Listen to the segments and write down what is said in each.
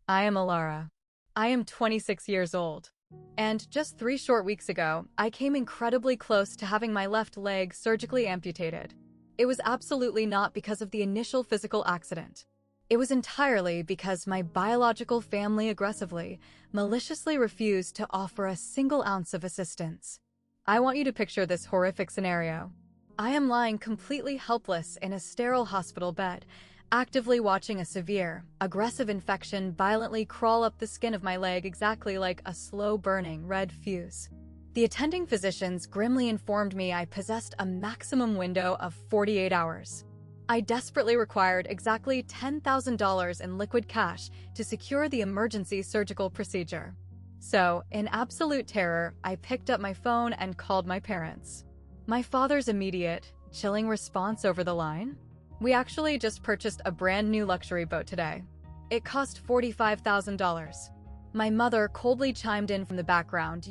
I am Alara. I am 26 years old. And just 3 short weeks ago, I came incredibly close to having my left leg surgically amputated. It was absolutely not because of the initial physical accident. It was entirely because my biological family aggressively, maliciously refused to offer a single ounce of assistance. I want you to picture this horrific scenario. I am lying completely helpless in a sterile hospital bed, actively watching a severe, aggressive infection violently crawl up the skin of my leg exactly like a slow-burning red fuse. The attending physicians grimly informed me I possessed a maximum window of 48 hours. I desperately required exactly $10,000 in liquid cash to secure the emergency surgical procedure. So, in absolute terror, I picked up my phone and called my parents. My father's immediate, chilling response over the line? We actually just purchased a brand new luxury boat today. It cost $45,000. My mother coldly chimed in from the background,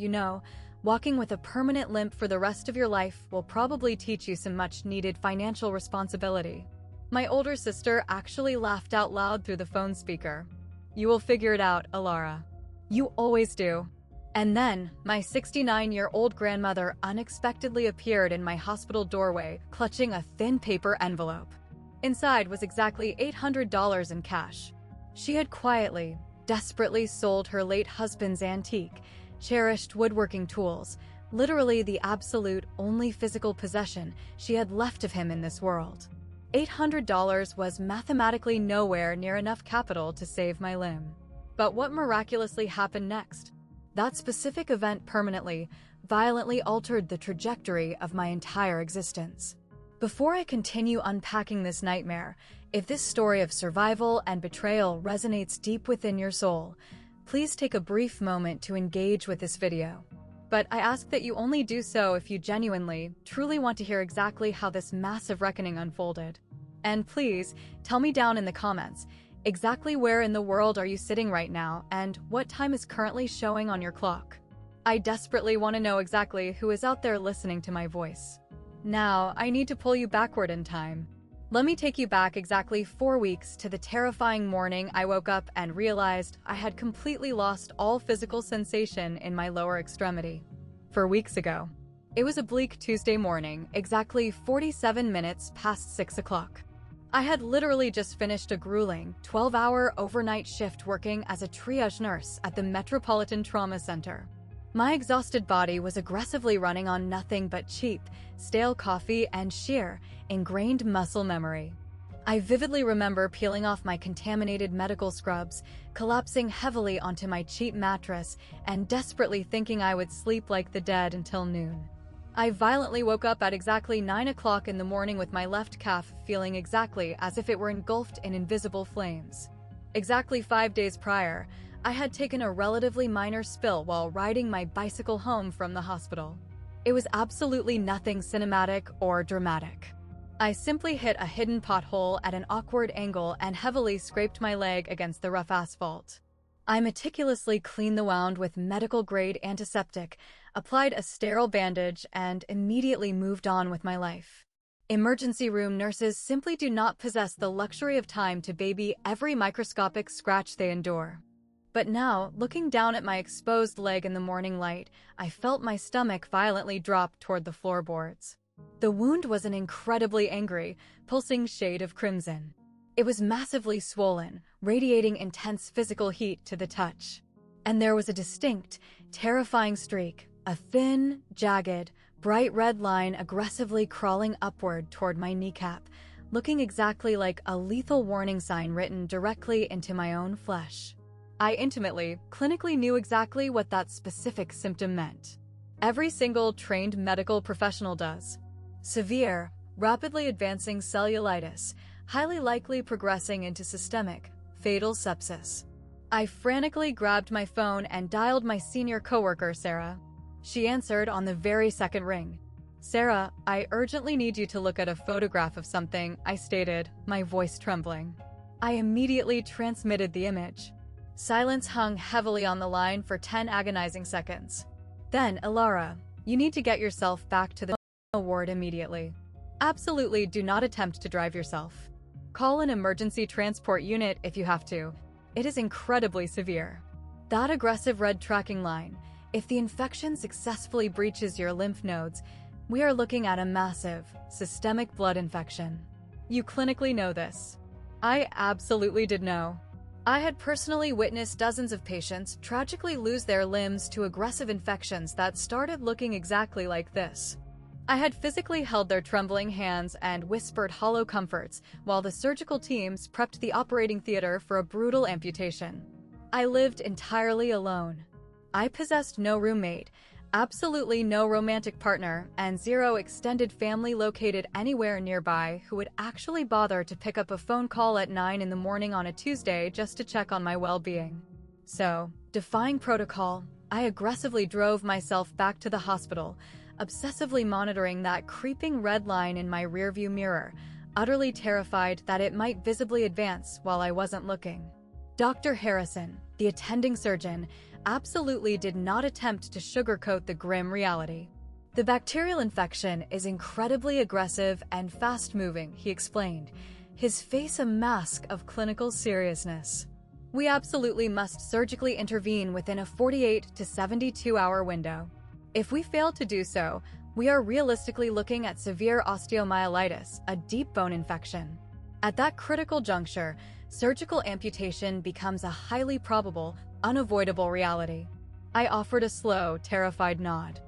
walking with a permanent limp for the rest of your life will probably teach you some much-needed financial responsibility. My older sister actually laughed out loud through the phone speaker. You will figure it out, Alara. You always do. And then, my 69-year-old grandmother unexpectedly appeared in my hospital doorway, clutching a thin paper envelope. Inside was exactly $800 in cash. She had quietly, desperately sold her late husband's antique, cherished woodworking tools, literally the absolute only physical possession she had left of him in this world. $800 was mathematically nowhere near enough capital to save my limb. But what miraculously happened next? That specific event permanently, violently altered the trajectory of my entire existence. Before I continue unpacking this nightmare, if this story of survival and betrayal resonates deep within your soul, please take a brief moment to engage with this video. But I ask that you only do so if you genuinely, truly want to hear exactly how this massive reckoning unfolded. And please, tell me down in the comments, exactly where in the world are you sitting right now and what time is currently showing on your clock? I desperately want to know exactly who is out there listening to my voice. Now, I need to pull you backward in time. Let me take you back exactly 4 weeks to the terrifying morning I woke up and realized I had completely lost all physical sensation in my lower extremity. 4 weeks ago. It was a bleak Tuesday morning, exactly 47 minutes past 6 o'clock. I had literally just finished a grueling 12-hour overnight shift working as a triage nurse at the Metropolitan Trauma Center. My exhausted body was aggressively running on nothing but cheap, stale coffee and sheer, ingrained muscle memory. I vividly remember peeling off my contaminated medical scrubs, collapsing heavily onto my cheap mattress, and desperately thinking I would sleep like the dead until noon. I violently woke up at exactly 9 o'clock in the morning with my left calf feeling exactly as if it were engulfed in invisible flames. Exactly 5 days prior, I had taken a relatively minor spill while riding my bicycle home from the hospital. It was absolutely nothing cinematic or dramatic. I simply hit a hidden pothole at an awkward angle and heavily scraped my leg against the rough asphalt. I meticulously cleaned the wound with medical-grade antiseptic, applied a sterile bandage, and immediately moved on with my life. Emergency room nurses simply do not possess the luxury of time to baby every microscopic scratch they endure. But now, looking down at my exposed leg in the morning light, I felt my stomach violently drop toward the floorboards. The wound was an incredibly angry, pulsing shade of crimson. It was massively swollen, radiating intense physical heat to the touch. And there was a distinct, terrifying streak, a thin, jagged, bright red line aggressively crawling upward toward my kneecap, looking exactly like a lethal warning sign written directly into my own flesh. I intimately, clinically knew exactly what that specific symptom meant. Every single trained medical professional does. Severe, rapidly advancing cellulitis, highly likely progressing into systemic, fatal sepsis. I frantically grabbed my phone and dialed my senior coworker, Sarah. She answered on the very second ring. Sarah, I urgently need you to look at a photograph of something, I stated, my voice trembling. I immediately transmitted the image. Silence hung heavily on the line for 10 agonizing seconds. Then, Alara, you need to get yourself back to the ward immediately. Absolutely do not attempt to drive yourself. Call an emergency transport unit if you have to. It is incredibly severe. That aggressive red tracking line, if the infection successfully breaches your lymph nodes, we are looking at a massive, systemic blood infection. You clinically know this. I absolutely did know. I had personally witnessed dozens of patients tragically lose their limbs to aggressive infections that started looking exactly like this. I had physically held their trembling hands and whispered hollow comforts while the surgical teams prepped the operating theater for a brutal amputation. I lived entirely alone. I possessed no roommate, absolutely no romantic partner, and zero extended family located anywhere nearby who would actually bother to pick up a phone call at 9 in the morning on a Tuesday just to check on my well-being. So, defying protocol, I aggressively drove myself back to the hospital, obsessively monitoring that creeping red line in my rearview mirror, utterly terrified that it might visibly advance while I wasn't looking. Dr. Harrison, the attending surgeon, absolutely did not attempt to sugarcoat the grim reality. The bacterial infection is incredibly aggressive and fast-moving, he explained, his face a mask of clinical seriousness. We absolutely must surgically intervene within a 48 to 72-hour window. If we fail to do so, we are realistically looking at severe osteomyelitis, a deep bone infection. At that critical juncture, surgical amputation becomes a highly probable, unavoidable reality. I offered a slow, terrified nod.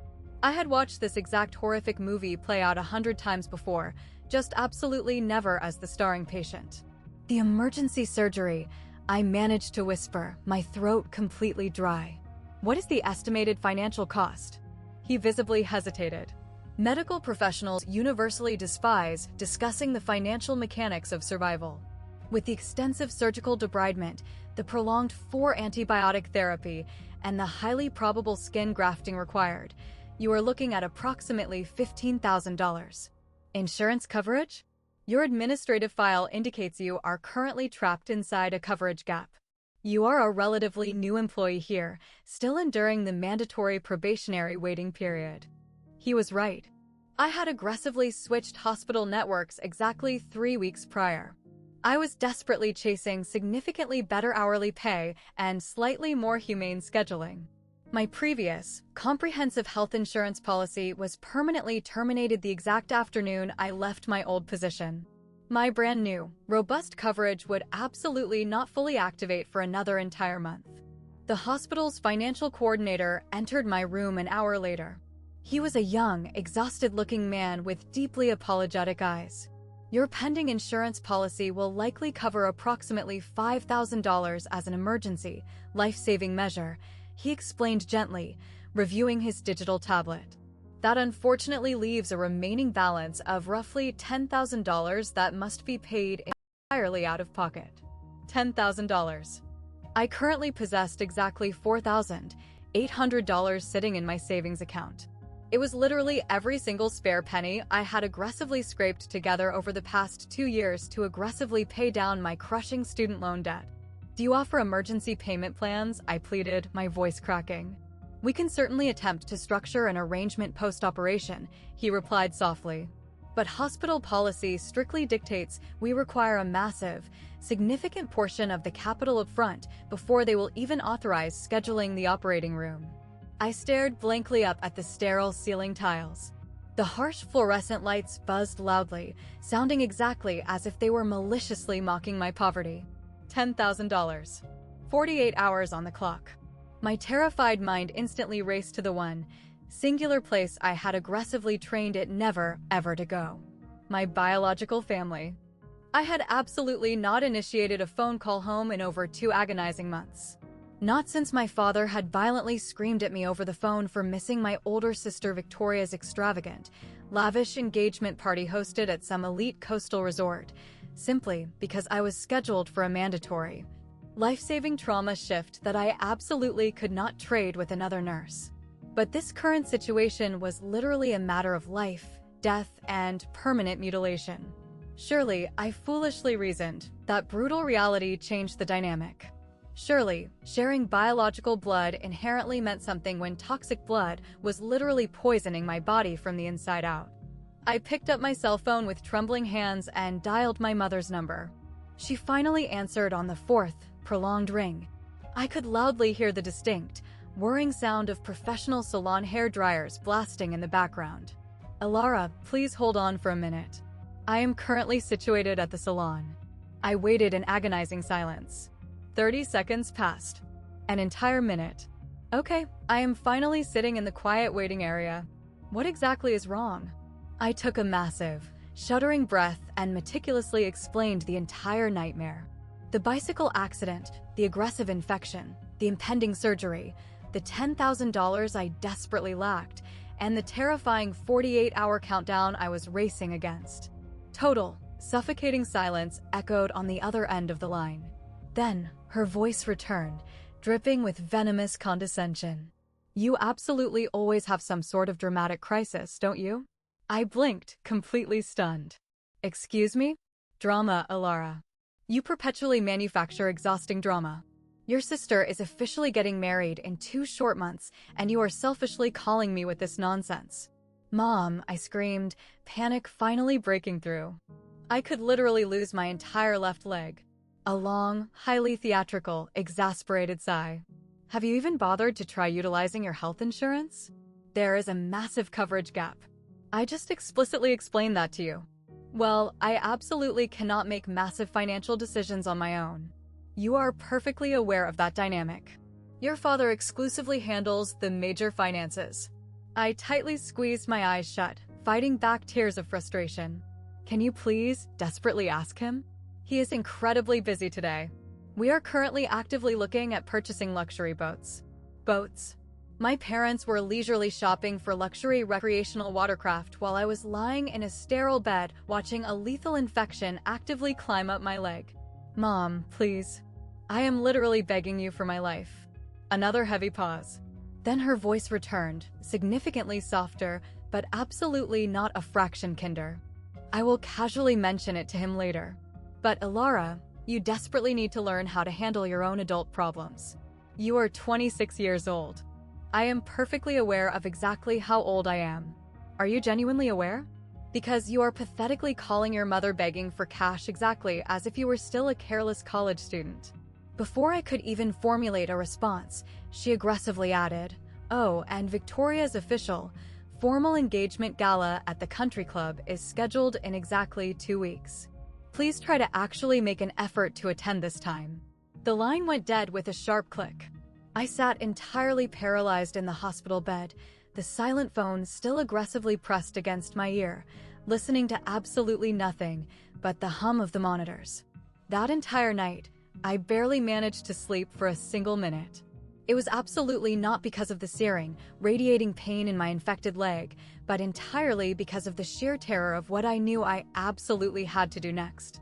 I had watched this exact horrific movie play out 100 times before, just absolutely never as the starring patient. The emergency surgery, I managed to whisper, my throat completely dry. What is the estimated financial cost? He visibly hesitated. Medical professionals universally despise discussing the financial mechanics of survival. With the extensive surgical debridement, the prolonged 4-antibiotic therapy, and the highly probable skin grafting required, you are looking at approximately $15,000. Insurance coverage? Your administrative file indicates you are currently trapped inside a coverage gap. You are a relatively new employee here, still enduring the mandatory probationary waiting period. He was right. I had aggressively switched hospital networks exactly 3 weeks prior. I was desperately chasing significantly better hourly pay and slightly more humane scheduling. My previous, comprehensive health insurance policy was permanently terminated the exact afternoon I left my old position. My brand new, robust coverage would absolutely not fully activate for another entire month. The hospital's financial coordinator entered my room an hour later. He was a young, exhausted-looking man with deeply apologetic eyes. Your pending insurance policy will likely cover approximately $5,000 as an emergency, life-saving measure, he explained gently, reviewing his digital tablet. That unfortunately leaves a remaining balance of roughly $10,000 that must be paid entirely out of pocket. $10,000. I currently possessed exactly $4,800 sitting in my savings account. It was literally every single spare penny I had aggressively scraped together over the past 2 years to aggressively pay down my crushing student loan debt. Do you offer emergency payment plans? I pleaded, my voice cracking. We can certainly attempt to structure an arrangement post-operation, he replied softly. But hospital policy strictly dictates we require a massive, significant portion of the capital up front before they will even authorize scheduling the operating room. I stared blankly up at the sterile ceiling tiles. The harsh fluorescent lights buzzed loudly, sounding exactly as if they were maliciously mocking my poverty. $10,000. 48 hours on the clock. My terrified mind instantly raced to the one, singular place I had aggressively trained it never, ever to go. My biological family. I had absolutely not initiated a phone call home in over 2 agonizing months. Not since my father had violently screamed at me over the phone for missing my older sister Victoria's extravagant, lavish engagement party hosted at some elite coastal resort, simply because I was scheduled for a mandatory, life-saving trauma shift that I absolutely could not trade with another nurse. But this current situation was literally a matter of life, death, and permanent mutilation. Surely, I foolishly reasoned, that brutal reality changed the dynamic. Surely, sharing biological blood inherently meant something when toxic blood was literally poisoning my body from the inside out. I picked up my cell phone with trembling hands and dialed my mother's number. She finally answered on the 4th, prolonged ring. I could loudly hear the distinct, whirring sound of professional salon hair dryers blasting in the background. Clara, please hold on for a minute. I am currently situated at the salon. I waited in agonizing silence. 30 seconds passed. An entire minute. Okay, I am finally sitting in the quiet waiting area. What exactly is wrong? I took a massive, shuddering breath and meticulously explained the entire nightmare. The bicycle accident, the aggressive infection, the impending surgery, the $10,000 I desperately lacked, and the terrifying 48-hour countdown I was racing against. Total, suffocating silence echoed on the other end of the line. Then, her voice returned, dripping with venomous condescension. You absolutely always have some sort of dramatic crisis, don't you? I blinked, completely stunned. Excuse me? Drama, Clara. You perpetually manufacture exhausting drama. Your sister is officially getting married in 2 short months, and you are selfishly calling me with this nonsense. Mom, I screamed, panic finally breaking through. I could literally lose my entire left leg. A long, highly theatrical, exasperated sigh. Have you even bothered to try utilizing your health insurance? There is a massive coverage gap. I just explicitly explained that to you. Well, I absolutely cannot make massive financial decisions on my own. You are perfectly aware of that dynamic. Your father exclusively handles the major finances. I tightly squeezed my eyes shut, fighting back tears of frustration. Can you please desperately ask him? He is incredibly busy today. We are currently actively looking at purchasing luxury boats. Boats. My parents were leisurely shopping for luxury recreational watercraft while I was lying in a sterile bed watching a lethal infection actively climb up my leg. Mom, please. I am literally begging you for my life. Another heavy pause. Then her voice returned, significantly softer, but absolutely not a fraction kinder. I will casually mention it to him later. But Clara, you desperately need to learn how to handle your own adult problems. You are 26 years old. I am perfectly aware of exactly how old I am. Are you genuinely aware? Because you are pathetically calling your mother begging for cash exactly as if you were still a careless college student. Before I could even formulate a response, she aggressively added, "Oh, and Victoria's official, formal engagement gala at the country club is scheduled in exactly 2 weeks. Please try to actually make an effort to attend this time." The line went dead with a sharp click. I sat entirely paralyzed in the hospital bed, the silent phone still aggressively pressed against my ear, listening to absolutely nothing but the hum of the monitors. That entire night, I barely managed to sleep for a single minute. It was absolutely not because of the searing, radiating pain in my infected leg, but entirely because of the sheer terror of what I knew I absolutely had to do next.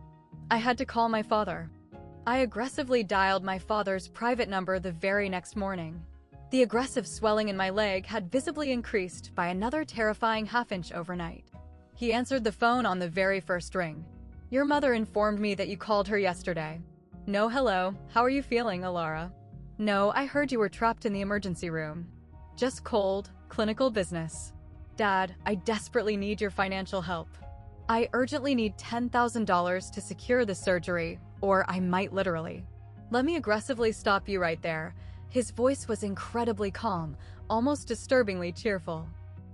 I had to call my father. I aggressively dialed my father's private number the very next morning. The aggressive swelling in my leg had visibly increased by another terrifying half-inch overnight. He answered the phone on the very first ring. "Your mother informed me that you called her yesterday." "No, hello. How are you feeling, Clara?" "No, I heard you were trapped in the emergency room." "Just cold, clinical business." "Dad, I desperately need your financial help. I urgently need $10,000 to secure the surgery, or I might literally." "Let me aggressively stop you right there." His voice was incredibly calm, almost disturbingly cheerful.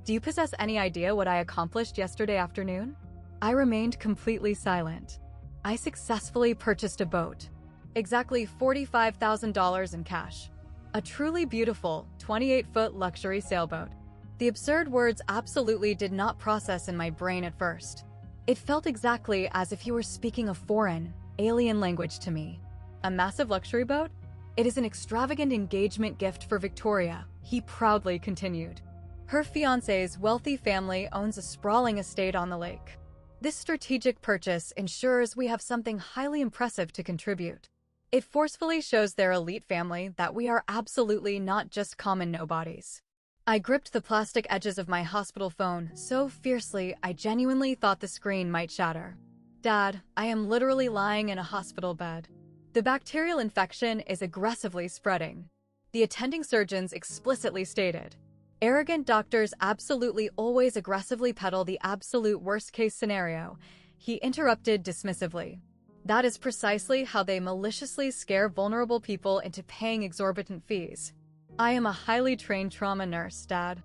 "Do you possess any idea what I accomplished yesterday afternoon?" I remained completely silent. I successfully purchased a boat. Exactly $45,000 in cash. A truly beautiful, 28-foot luxury sailboat. The absurd words absolutely did not process in my brain at first. It felt exactly as if you were speaking a foreign, alien language to me. "A massive luxury boat? It is an extravagant engagement gift for Victoria," he proudly continued. "Her fiancé's wealthy family owns a sprawling estate on the lake. This strategic purchase ensures we have something highly impressive to contribute. It forcefully shows their elite family that we are absolutely not just common nobodies." I gripped the plastic edges of my hospital phone so fiercely I genuinely thought the screen might shatter. "Dad, I am literally lying in a hospital bed. The bacterial infection is aggressively spreading. The attending surgeons explicitly stated. Arrogant doctors absolutely always aggressively peddle the absolute worst-case scenario," he interrupted dismissively. That is precisely how they maliciously scare vulnerable people into paying exorbitant fees. I am a highly trained trauma nurse, Dad.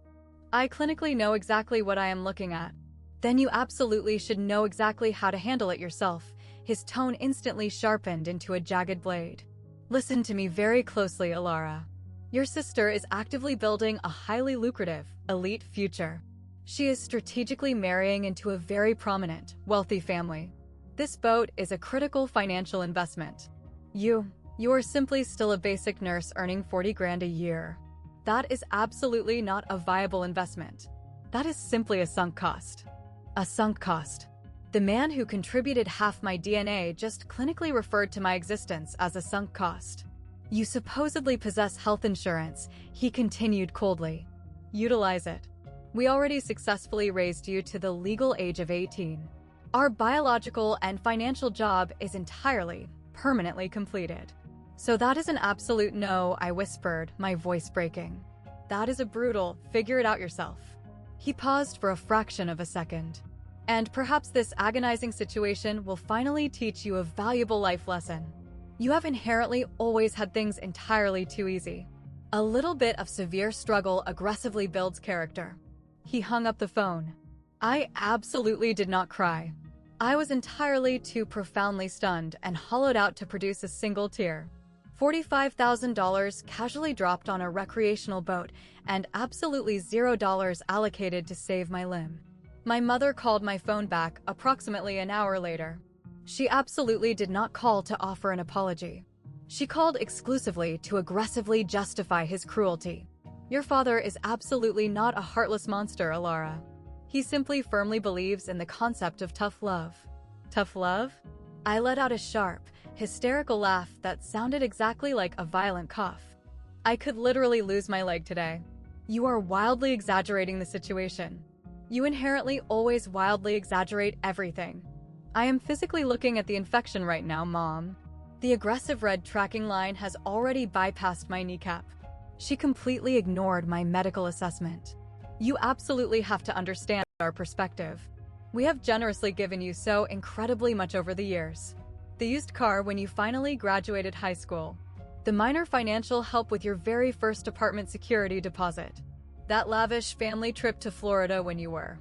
I clinically know exactly what I am looking at. Then you absolutely should know exactly how to handle it yourself. His tone instantly sharpened into a jagged blade. Listen to me very closely, Alara. Your sister is actively building a highly lucrative, elite future. She is strategically marrying into a very prominent, wealthy family. This boat is a critical financial investment. You are simply still a basic nurse earning 40 grand a year. That is absolutely not a viable investment. That is simply a sunk cost. A sunk cost. The man who contributed half my DNA just clinically referred to my existence as a sunk cost. You supposedly possess health insurance, he continued coldly. Utilize it. We already successfully raised you to the legal age of 18. Our biological and financial job is entirely, permanently completed. So that is an absolute no, I whispered, my voice breaking. That is a brutal, figure it out yourself. He paused for a fraction of a second. And perhaps this agonizing situation will finally teach you a valuable life lesson. You have inherently always had things entirely too easy. A little bit of severe struggle aggressively builds character. He hung up the phone. I absolutely did not cry. I was entirely too profoundly stunned and hollowed out to produce a single tear. $45,000 casually dropped on a recreational boat and absolutely $0 allocated to save my limb. My mother called my phone back approximately an hour later. She absolutely did not call to offer an apology. She called exclusively to aggressively justify his cruelty. Your father is absolutely not a heartless monster, Alara. He simply firmly believes in the concept of tough love. Tough love? I let out a sharp, hysterical laugh that sounded exactly like a violent cough. I could literally lose my leg today. You are wildly exaggerating the situation. You inherently always wildly exaggerate everything. I am physically looking at the infection right now, Mom. The aggressive red tracking line has already bypassed my kneecap. She completely ignored my medical assessment. You absolutely have to understand our perspective. We have generously given you so incredibly much over the years. The used car when you finally graduated high school. The minor financial help with your very first apartment security deposit. That lavish family trip to Florida when you were.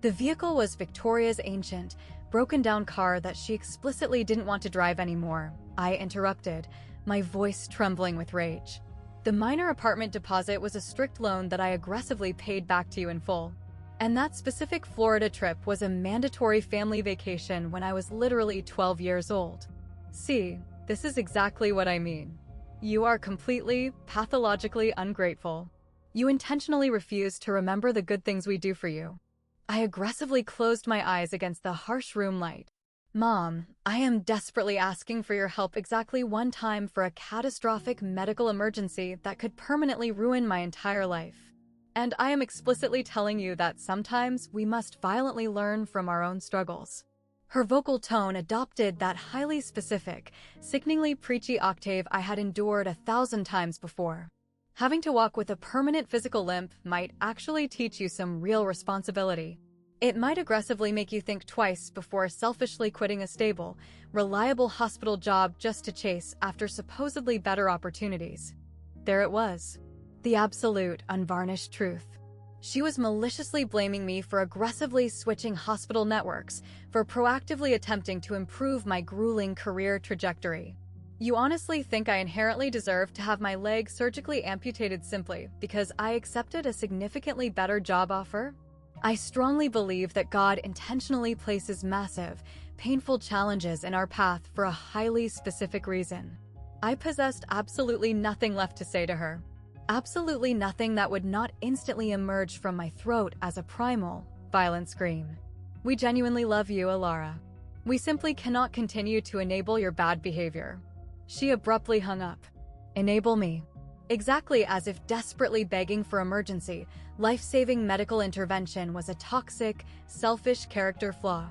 The vehicle was Victoria's ancient, broken-down car that she explicitly didn't want to drive anymore. I interrupted, my voice trembling with rage. The minor apartment deposit was a strict loan that I aggressively paid back to you in full. And that specific Florida trip was a mandatory family vacation when I was literally 12 years old. See, this is exactly what I mean. You are completely, pathologically ungrateful. You intentionally refuse to remember the good things we do for you. I aggressively closed my eyes against the harsh room light. Mom, I am desperately asking for your help exactly one time for a catastrophic medical emergency that could permanently ruin my entire life. And I am explicitly telling you that sometimes we must violently learn from our own struggles. Her vocal tone adopted that highly specific, sickeningly preachy octave I had endured 1,000 times before. Having to walk with a permanent physical limp might actually teach you some real responsibility. It might aggressively make you think twice before selfishly quitting a stable, reliable hospital job just to chase after supposedly better opportunities. There it was. The absolute, unvarnished truth. She was maliciously blaming me for aggressively switching hospital networks, for proactively attempting to improve my grueling career trajectory. You honestly think I inherently deserve to have my leg surgically amputated simply because I accepted a significantly better job offer? I strongly believe that God intentionally places massive, painful challenges in our path for a highly specific reason. I possessed absolutely nothing left to say to her. Absolutely nothing that would not instantly emerge from my throat as a primal, violent scream. We genuinely love you, Alara. We simply cannot continue to enable your bad behavior. She abruptly hung up. Enable me. Exactly as if desperately begging for emergency, life-saving medical intervention was a toxic, selfish character flaw.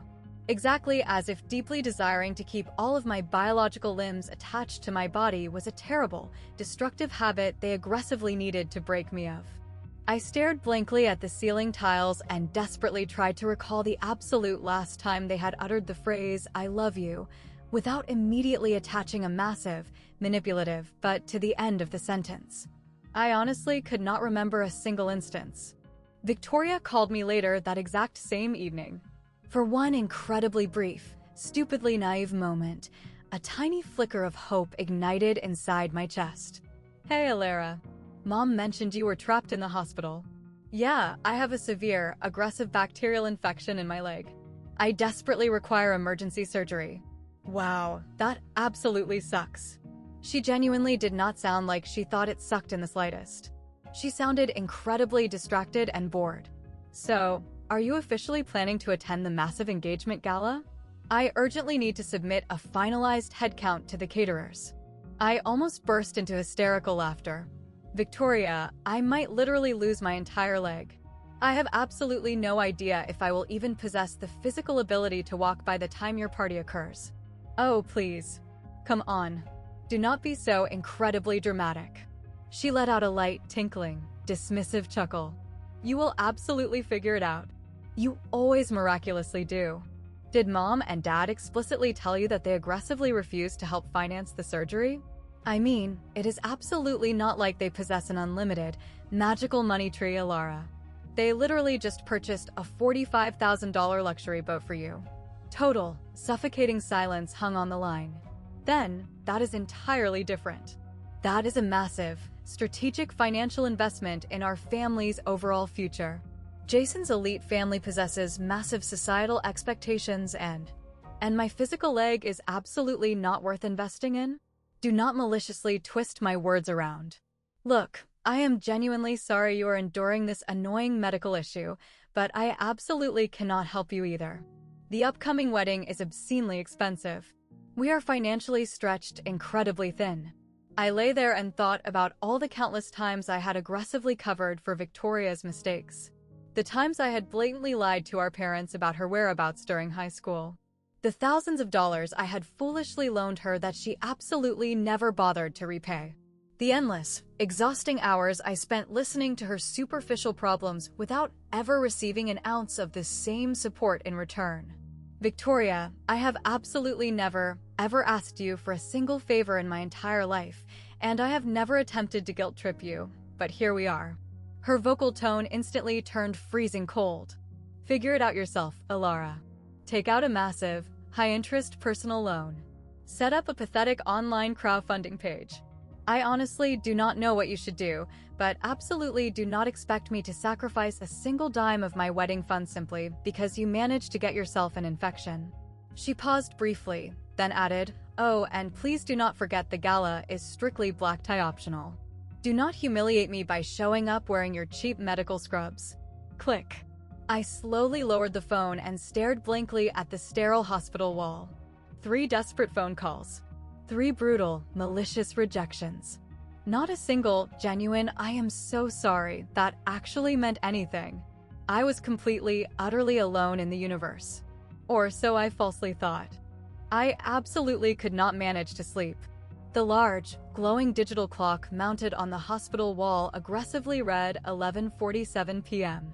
Exactly as if deeply desiring to keep all of my biological limbs attached to my body was a terrible, destructive habit they aggressively needed to break me of. I stared blankly at the ceiling tiles and desperately tried to recall the absolute last time they had uttered the phrase, "I love you," without immediately attaching a massive, manipulative but to the end of the sentence. I honestly could not remember a single instance. Victoria called me later that exact same evening. For one incredibly brief, stupidly naive moment, a tiny flicker of hope ignited inside my chest. "Hey, Clara. Mom mentioned you were trapped in the hospital." "Yeah, I have a severe, aggressive bacterial infection in my leg. I desperately require emergency surgery." Wow, that absolutely sucks. She genuinely did not sound like she thought it sucked in the slightest. She sounded incredibly distracted and bored. "So, are you officially planning to attend the massive engagement gala? I urgently need to submit a finalized headcount to the caterers." I almost burst into hysterical laughter. "Victoria, I might literally lose my entire leg. I have absolutely no idea if I will even possess the physical ability to walk by the time your party occurs." "Oh, please. Come on. Do not be so incredibly dramatic." She let out a light, tinkling, dismissive chuckle. "You will absolutely figure it out. You always miraculously do." "Did Mom and Dad explicitly tell you that they aggressively refused to help finance the surgery? I mean, it is absolutely not like they possess an unlimited, magical money tree, Clara. They literally just purchased a $45,000 luxury boat for you." Total, suffocating silence hung on the line. "Then, that is entirely different. That is a massive, strategic financial investment in our family's overall future. Jason's elite family possesses massive societal expectations and my physical leg is absolutely not worth investing in? Do not maliciously twist my words around. Look, I am genuinely sorry you are enduring this annoying medical issue, but I absolutely cannot help you either. The upcoming wedding is obscenely expensive. We are financially stretched incredibly thin." I lay there and thought about all the countless times I had aggressively covered for Victoria's mistakes. The times I had blatantly lied to our parents about her whereabouts during high school. The thousands of dollars I had foolishly loaned her that she absolutely never bothered to repay. The endless, exhausting hours I spent listening to her superficial problems without ever receiving an ounce of the same support in return. "Victoria, I have absolutely never, ever asked you for a single favor in my entire life, and I have never attempted to guilt trip you, but here we are." Her vocal tone instantly turned freezing cold. "Figure it out yourself, Clara. Take out a massive, high-interest personal loan. Set up a pathetic online crowdfunding page. I honestly do not know what you should do, but absolutely do not expect me to sacrifice a single dime of my wedding fund simply because you managed to get yourself an infection." She paused briefly, then added, "Oh, and please do not forget the gala is strictly black tie optional. Do not humiliate me by showing up wearing your cheap medical scrubs." Click. I slowly lowered the phone and stared blankly at the sterile hospital wall. 3 desperate phone calls. 3 brutal, malicious rejections. Not a single, genuine, "I am so sorry," that actually meant anything. I was completely, utterly alone in the universe. Or so I falsely thought. I absolutely could not manage to sleep. The large, glowing digital clock mounted on the hospital wall aggressively read 11:47 p.m.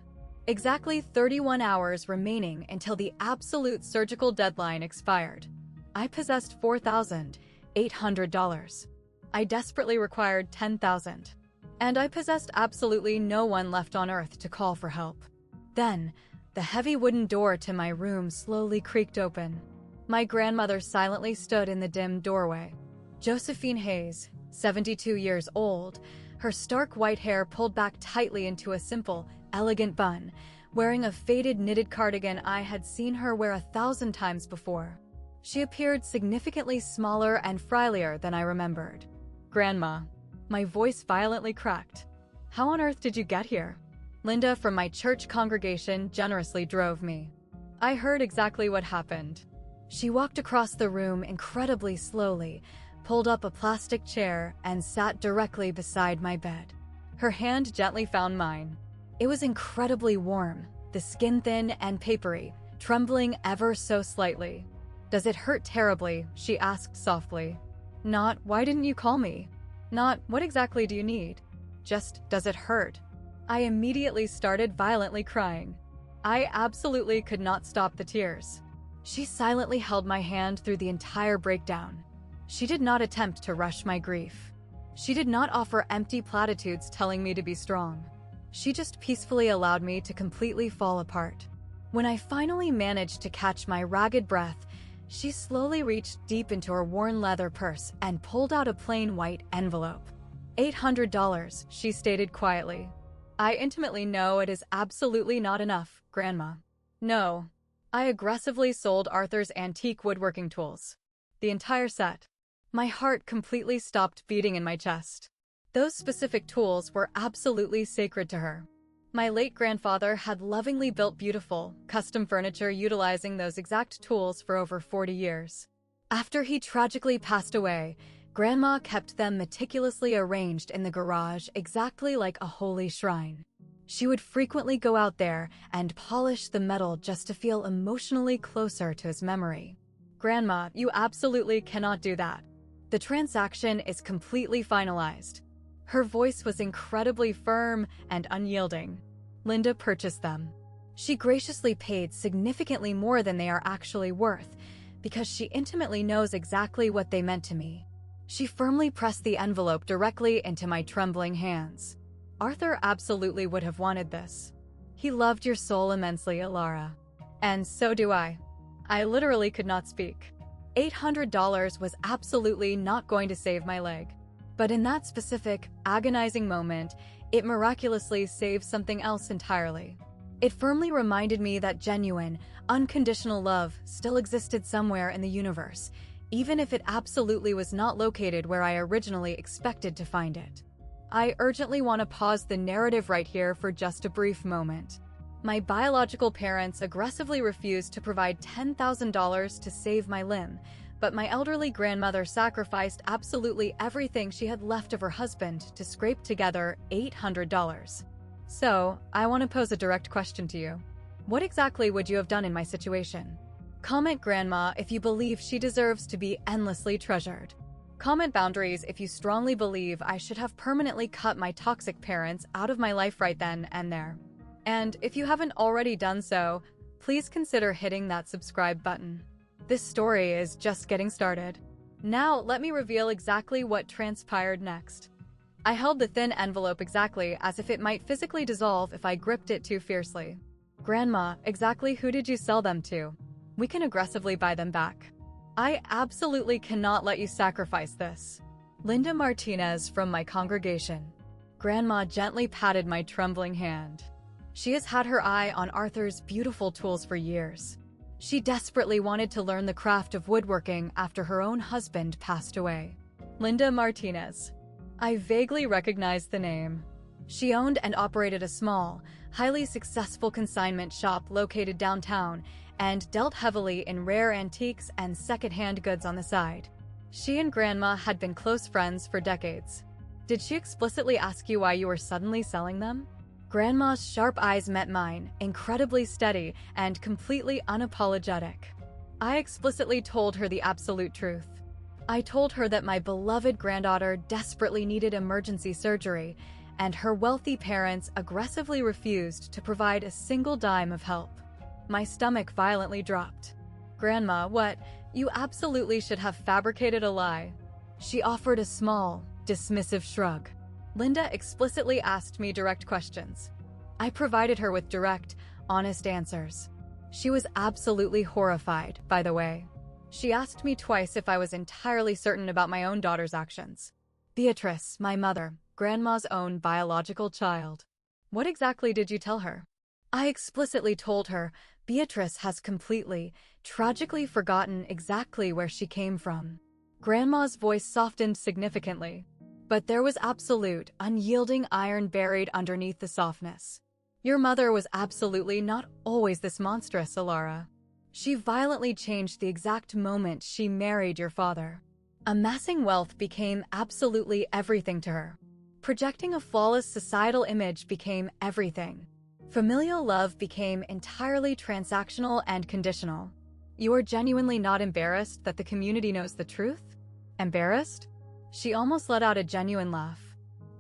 Exactly 31 hours remaining until the absolute surgical deadline expired. I possessed $4,800. I desperately required $10,000. And I possessed absolutely no one left on Earth to call for help. Then, the heavy wooden door to my room slowly creaked open. My grandmother silently stood in the dim doorway. Josephine Hayes, 72 years old, her stark white hair pulled back tightly into a simple, elegant bun, wearing a faded knitted cardigan I had seen her wear 1,000 times before. She appeared significantly smaller and frilier than I remembered. "Grandma." My voice violently cracked. "How on earth did you get here?" Linda from my church congregation generously drove me. I heard exactly what happened. She walked across the room incredibly slowly, pulled up a plastic chair, and sat directly beside my bed. Her hand gently found mine. It was incredibly warm, the skin thin and papery, trembling ever so slightly. "Does it hurt terribly?" she asked softly. Not, "Why didn't you call me?" Not, "What exactly do you need?" Just, "Does it hurt?" I immediately started violently crying. I absolutely could not stop the tears. She silently held my hand through the entire breakdown. She did not attempt to rush my grief. She did not offer empty platitudes telling me to be strong. She just peacefully allowed me to completely fall apart. When I finally managed to catch my ragged breath, she slowly reached deep into her worn leather purse and pulled out a plain white envelope. $800, she stated quietly. I intimately know it is absolutely not enough, Grandma. No. I aggressively sold Arthur's antique woodworking tools. The entire set. My heart completely stopped beating in my chest. Those specific tools were absolutely sacred to her. My late grandfather had lovingly built beautiful, custom furniture utilizing those exact tools for over 40 years. After he tragically passed away, Grandma kept them meticulously arranged in the garage exactly like a holy shrine. She would frequently go out there and polish the metal just to feel emotionally closer to his memory. Grandma, you absolutely cannot do that. The transaction is completely finalized. Her voice was incredibly firm and unyielding. Linda purchased them. She graciously paid significantly more than they are actually worth because she intimately knows exactly what they meant to me. She firmly pressed the envelope directly into my trembling hands. Arthur absolutely would have wanted this. He loved your soul immensely, Clara. And so do I. I literally could not speak. $800 was absolutely not going to save my leg. But in that specific, agonizing moment, it miraculously saved something else entirely. It firmly reminded me that genuine, unconditional love still existed somewhere in the universe, even if it absolutely was not located where I originally expected to find it. I urgently want to pause the narrative right here for just a brief moment. My biological parents aggressively refused to provide $10,000 to save my limb, but my elderly grandmother sacrificed absolutely everything she had left of her husband to scrape together $800. So, I want to pose a direct question to you. What exactly would you have done in my situation? Comment Grandma if you believe she deserves to be endlessly treasured. Comment boundaries if you strongly believe I should have permanently cut my toxic parents out of my life right then and there. And if you haven't already done so, please consider hitting that subscribe button. This story is just getting started. Now, let me reveal exactly what transpired next. I held the thin envelope exactly as if it might physically dissolve if I gripped it too fiercely. Grandma, exactly who did you sell them to? We can aggressively buy them back. I absolutely cannot let you sacrifice this. Linda Martinez from my congregation. Grandma gently patted my trembling hand. She has had her eye on Arthur's beautiful tools for years. She desperately wanted to learn the craft of woodworking after her own husband passed away. Linda Martinez. I vaguely recognized the name. She owned and operated a small, highly successful consignment shop located downtown and dealt heavily in rare antiques and second-hand goods on the side. She and Grandma had been close friends for decades. Did she explicitly ask you why you were suddenly selling them? Grandma's sharp eyes met mine, incredibly steady and completely unapologetic. I explicitly told her the absolute truth. I told her that my beloved granddaughter desperately needed emergency surgery, and her wealthy parents aggressively refused to provide a single dime of help. My stomach violently dropped. Grandma, what? You absolutely should have fabricated a lie. She offered a small, dismissive shrug. Linda explicitly asked me direct questions. I provided her with direct, honest answers. She was absolutely horrified, by the way. She asked me twice if I was entirely certain about my own daughter's actions. Beatrice, my mother, Grandma's own biological child. What exactly did you tell her? I explicitly told her Beatrice has completely, tragically forgotten exactly where she came from. Grandma's voice softened significantly. But there was absolute, unyielding iron buried underneath the softness. Your mother was absolutely not always this monstrous, Clara. She violently changed the exact moment she married your father. Amassing wealth became absolutely everything to her. Projecting a flawless societal image became everything. Familial love became entirely transactional and conditional. You are genuinely not embarrassed that the community knows the truth? Embarrassed? She almost let out a genuine laugh.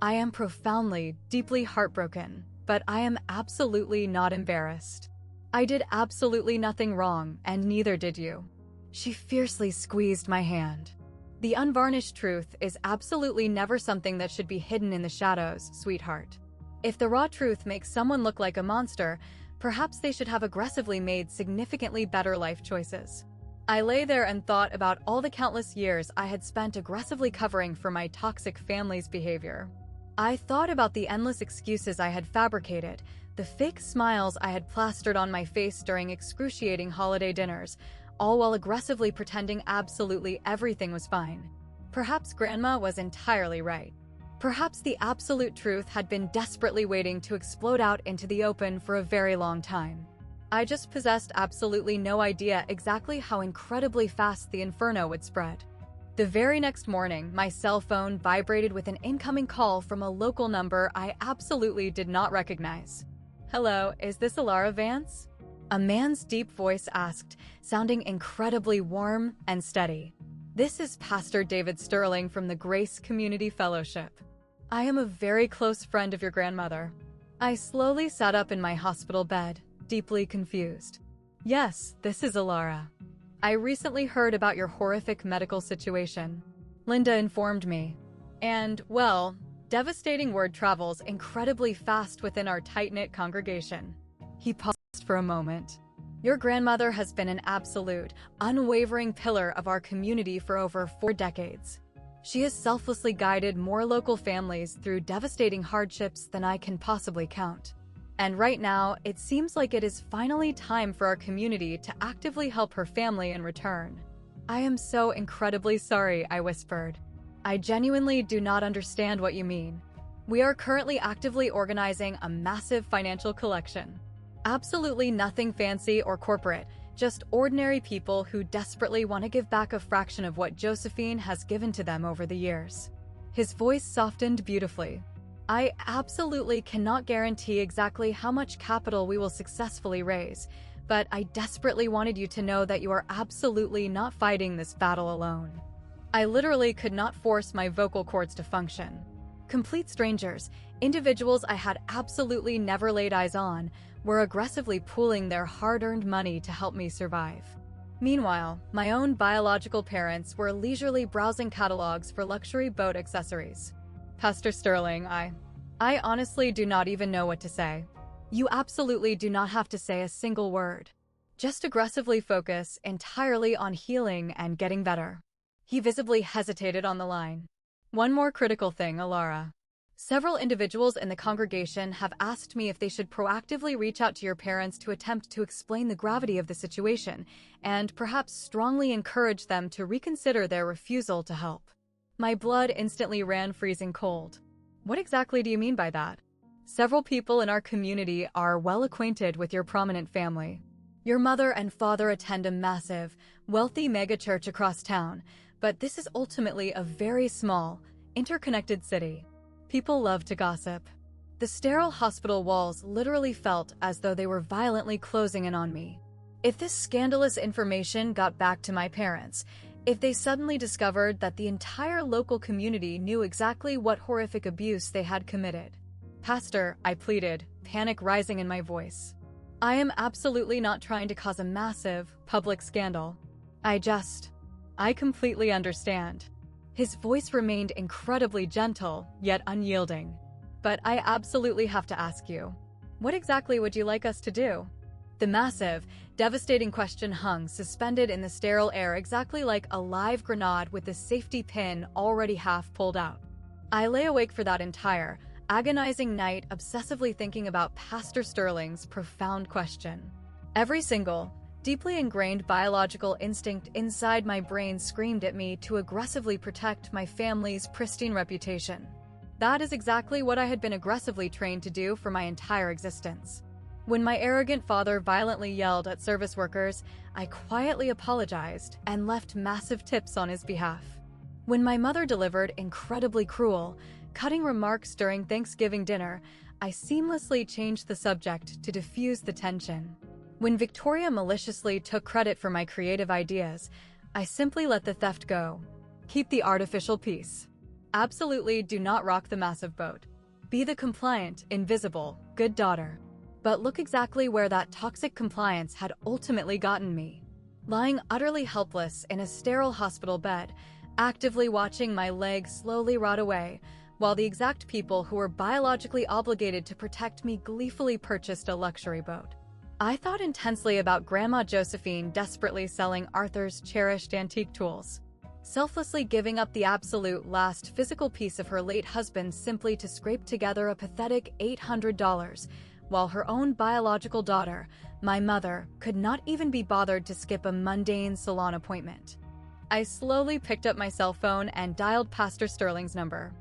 I am profoundly, deeply heartbroken, but I am absolutely not embarrassed. I did absolutely nothing wrong, and neither did you. She fiercely squeezed my hand. The unvarnished truth is absolutely never something that should be hidden in the shadows, sweetheart. If the raw truth makes someone look like a monster, perhaps they should have aggressively made significantly better life choices. I lay there and thought about all the countless years I had spent aggressively covering for my toxic family's behavior. I thought about the endless excuses I had fabricated, the fake smiles I had plastered on my face during excruciating holiday dinners, all while aggressively pretending absolutely everything was fine. Perhaps Grandma was entirely right. Perhaps the absolute truth had been desperately waiting to explode out into the open for a very long time. I just possessed absolutely no idea exactly how incredibly fast the inferno would spread. The very next morning, my cell phone vibrated with an incoming call from a local number I absolutely did not recognize. "Hello, is this Alara Vance?" A man's deep voice asked, sounding incredibly warm and steady. "This is Pastor David Sterling from the Grace Community Fellowship. I am a very close friend of your grandmother." I slowly sat up in my hospital bed, deeply confused. "Yes, this is Alara. I recently heard about your horrific medical situation," Linda informed me. "And, well, devastating word travels incredibly fast within our tight-knit congregation." He paused for a moment. "Your grandmother has been an absolute, unwavering pillar of our community for over 4 decades. She has selflessly guided more local families through devastating hardships than I can possibly count. And right now, it seems like it is finally time for our community to actively help her family in return." "I am so incredibly sorry," I whispered. "I genuinely do not understand what you mean. We are currently actively organizing a massive financial collection. Absolutely nothing fancy or corporate, just ordinary people who desperately want to give back a fraction of what Josephine has given to them over the years." His voice softened beautifully. "I absolutely cannot guarantee exactly how much capital we will successfully raise, but I desperately wanted you to know that you are absolutely not fighting this battle alone." I literally could not force my vocal cords to function. Complete strangers, individuals I had absolutely never laid eyes on, were aggressively pooling their hard-earned money to help me survive. Meanwhile, my own biological parents were leisurely browsing catalogs for luxury boat accessories. "Pastor Sterling, I honestly do not even know what to say." "You absolutely do not have to say a single word. Just aggressively focus entirely on healing and getting better." He visibly hesitated on the line. "One more critical thing, Alara. Several individuals in the congregation have asked me if they should proactively reach out to your parents to attempt to explain the gravity of the situation, and perhaps strongly encourage them to reconsider their refusal to help." My blood instantly ran freezing cold. "What exactly do you mean by that?" "Several people in our community are well acquainted with your prominent family. Your mother and father attend a massive, wealthy megachurch across town, but this is ultimately a very small, interconnected city. People love to gossip." The sterile hospital walls literally felt as though they were violently closing in on me. If this scandalous information got back to my parents, if they suddenly discovered that the entire local community knew exactly what horrific abuse they had committed. "Pastor," I pleaded, panic rising in my voice. "I am absolutely not trying to cause a massive, public scandal. I completely understand." His voice remained incredibly gentle, yet unyielding. "But I absolutely have to ask you. What exactly would you like us to do?" The massive, devastating question hung suspended in the sterile air exactly like a live grenade with the safety pin already half pulled out. I lay awake for that entire, agonizing night obsessively thinking about Pastor Sterling's profound question. Every single, deeply ingrained biological instinct inside my brain screamed at me to aggressively protect my family's pristine reputation. That is exactly what I had been aggressively trained to do for my entire existence. When my arrogant father violently yelled at service workers, I quietly apologized and left massive tips on his behalf. When my mother delivered incredibly cruel, cutting remarks during Thanksgiving dinner, I seamlessly changed the subject to diffuse the tension. When Victoria maliciously took credit for my creative ideas, I simply let the theft go. Keep the artificial peace. Absolutely do not rock the massive boat. Be the compliant, invisible, good daughter. But look exactly where that toxic compliance had ultimately gotten me. Lying utterly helpless in a sterile hospital bed, actively watching my leg slowly rot away, while the exact people who were biologically obligated to protect me gleefully purchased a luxury boat. I thought intensely about Grandma Josephine desperately selling Arthur's cherished antique tools, selflessly giving up the absolute last physical piece of her late husband simply to scrape together a pathetic $800, while her own biological daughter, my mother, could not even be bothered to skip a mundane salon appointment. I slowly picked up my cell phone and dialed Pastor Sterling's number.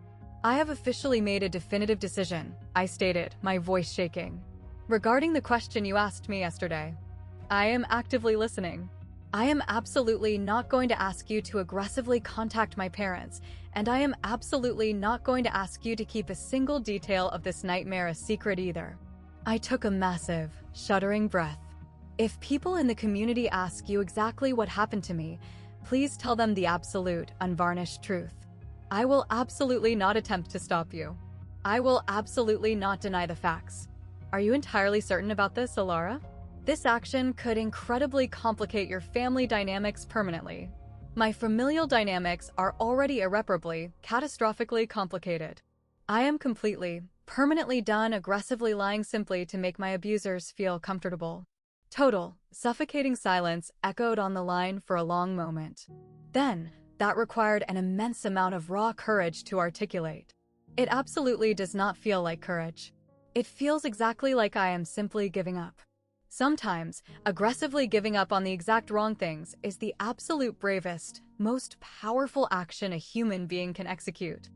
"I have officially made a definitive decision," I stated, my voice shaking. "Regarding the question you asked me yesterday, I am actively listening. I am absolutely not going to ask you to aggressively contact my parents, and I am absolutely not going to ask you to keep a single detail of this nightmare a secret either." I took a massive, shuddering breath. "If people in the community ask you exactly what happened to me, please tell them the absolute, unvarnished truth. I will absolutely not attempt to stop you. I will absolutely not deny the facts. Are you entirely certain about this, Alara? This action could incredibly complicate your family dynamics permanently. My familial dynamics are already irreparably, catastrophically complicated. I am completely, permanently done aggressively lying simply to make my abusers feel comfortable." Total, suffocating silence echoed on the line for a long moment. Then, that required an immense amount of raw courage to articulate. "It absolutely does not feel like courage. It feels exactly like I am simply giving up. Sometimes, aggressively giving up on the exact wrong things is the absolute bravest, most powerful action a human being can execute."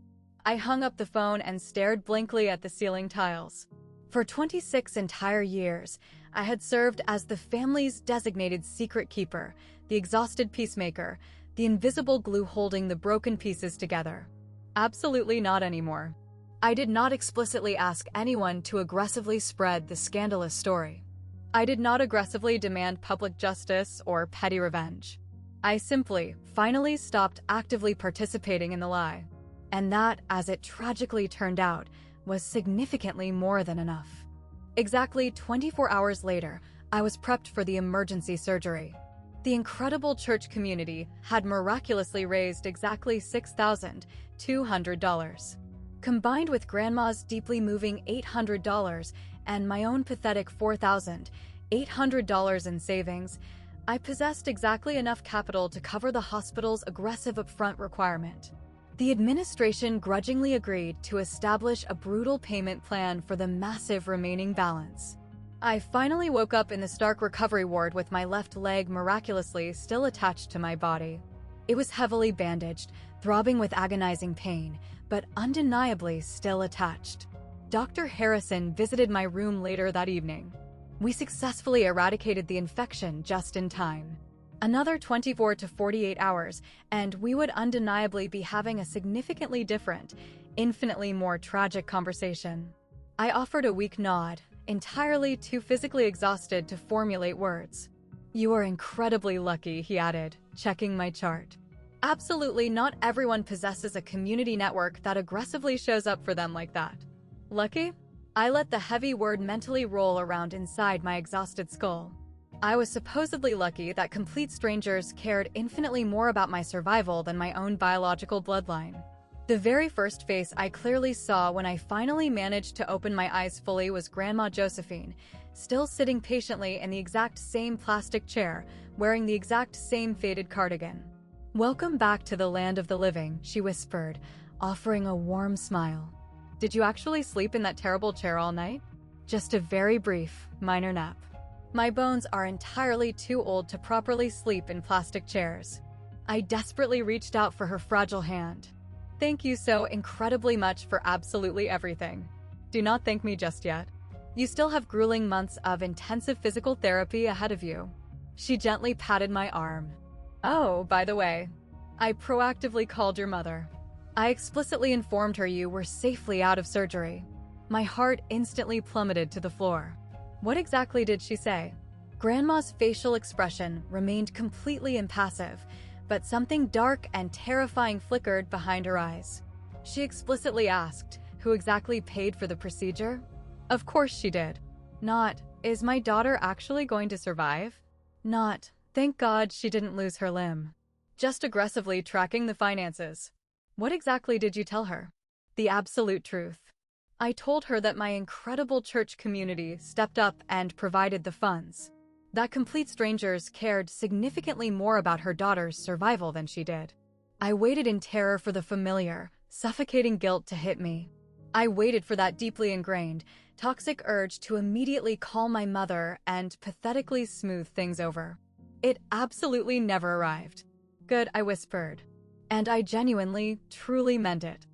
I hung up the phone and stared blankly at the ceiling tiles. For 26 entire years, I had served as the family's designated secret keeper, the exhausted peacemaker, the invisible glue holding the broken pieces together. Absolutely not anymore. I did not explicitly ask anyone to aggressively spread the scandalous story. I did not aggressively demand public justice or petty revenge. I simply, finally stopped actively participating in the lie. And that, as it tragically turned out, was significantly more than enough. Exactly 24 hours later, I was prepped for the emergency surgery. The incredible church community had miraculously raised exactly $6,200. Combined with Grandma's deeply moving $800 and my own pathetic $4,800 in savings, I possessed exactly enough capital to cover the hospital's aggressive upfront requirement. The administration grudgingly agreed to establish a brutal payment plan for the massive remaining balance. I finally woke up in the Stark recovery ward with my left leg miraculously still attached to my body. It was heavily bandaged, throbbing with agonizing pain, but undeniably still attached. Dr. Harrison visited my room later that evening. We successfully eradicated the infection just in time. Another 24 to 48 hours, and we would undeniably be having a significantly different, infinitely more tragic conversation. I offered a weak nod, entirely too physically exhausted to formulate words. "You are incredibly lucky," he added, checking my chart. "Absolutely not everyone possesses a community network that aggressively shows up for them like that." Lucky? I let the heavy word mentally roll around inside my exhausted skull. I was supposedly lucky that complete strangers cared infinitely more about my survival than my own biological bloodline. The very first face I clearly saw when I finally managed to open my eyes fully was Grandma Josephine, still sitting patiently in the exact same plastic chair, wearing the exact same faded cardigan. "Welcome back to the land of the living," she whispered, offering a warm smile. "Did you actually sleep in that terrible chair all night?" "Just a very brief, minor nap. My bones are entirely too old to properly sleep in plastic chairs." I desperately reached out for her fragile hand. "Thank you so incredibly much for absolutely everything. Do not thank me just yet. You still have grueling months of intensive physical therapy ahead of you." She gently patted my arm. "Oh, by the way, I proactively called your mother. I explicitly informed her you were safely out of surgery." My heart instantly plummeted to the floor. "What exactly did she say?" Grandma's facial expression remained completely impassive, but something dark and terrifying flickered behind her eyes. She explicitly asked, "Who exactly paid for the procedure?" Of course she did. Not, is my daughter actually going to survive? Not, thank God she didn't lose her limb. Just aggressively tracking the finances. What exactly did you tell her? The absolute truth. I told her that my incredible church community stepped up and provided the funds. That complete strangers cared significantly more about her daughter's survival than she did. I waited in terror for the familiar, suffocating guilt to hit me. I waited for that deeply ingrained, toxic urge to immediately call my mother and pathetically smooth things over. It absolutely never arrived. Good, I whispered. And I genuinely, truly meant it.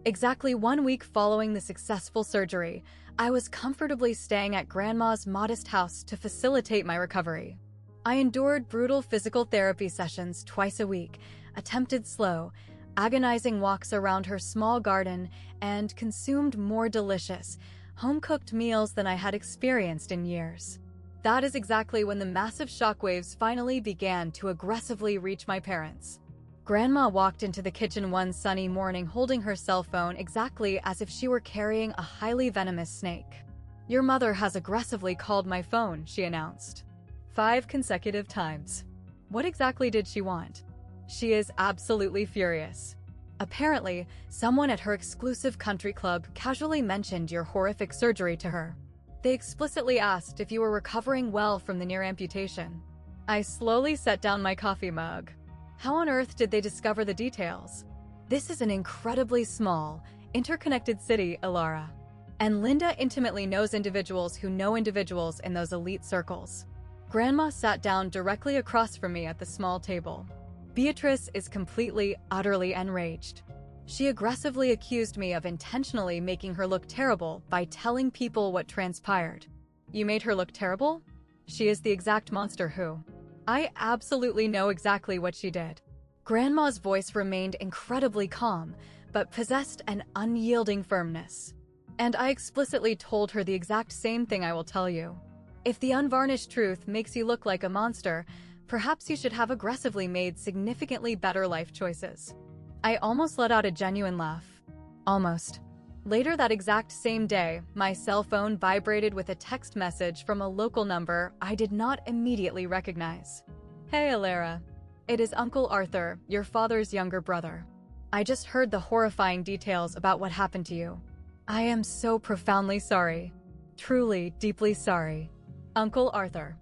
Exactly 1 week following the successful surgery, I was comfortably staying at Grandma's modest house to facilitate my recovery. I endured brutal physical therapy sessions twice a week, attempted slow, agonizing walks around her small garden, and consumed more delicious, home-cooked meals than I had experienced in years. That is exactly when the massive shockwaves finally began to aggressively reach my parents. Grandma walked into the kitchen one sunny morning holding her cell phone exactly as if she were carrying a highly venomous snake. "Your mother has aggressively called my phone," she announced. 5 consecutive times. What exactly did she want? She is absolutely furious. Apparently, someone at her exclusive country club casually mentioned your horrific surgery to her. They explicitly asked if you were recovering well from the near amputation. I slowly set down my coffee mug. How on earth did they discover the details? This is an incredibly small, interconnected city, Clara. And Linda intimately knows individuals who know individuals in those elite circles. Grandma sat down directly across from me at the small table. Beatrice is completely, utterly enraged. She aggressively accused me of intentionally making her look terrible by telling people what transpired. You made her look terrible? She is the exact monster who... I absolutely know exactly what she did. Grandma's voice remained incredibly calm, but possessed an unyielding firmness. And I explicitly told her the exact same thing I will tell you. If the unvarnished truth makes you look like a monster, perhaps you should have aggressively made significantly better life choices. I almost let out a genuine laugh. Almost. Later that exact same day, my cell phone vibrated with a text message from a local number I did not immediately recognize. "Hey, Clara. It is Uncle Arthur, your father's younger brother. I just heard the horrifying details about what happened to you. I am so profoundly sorry. Truly, deeply sorry. Uncle Arthur."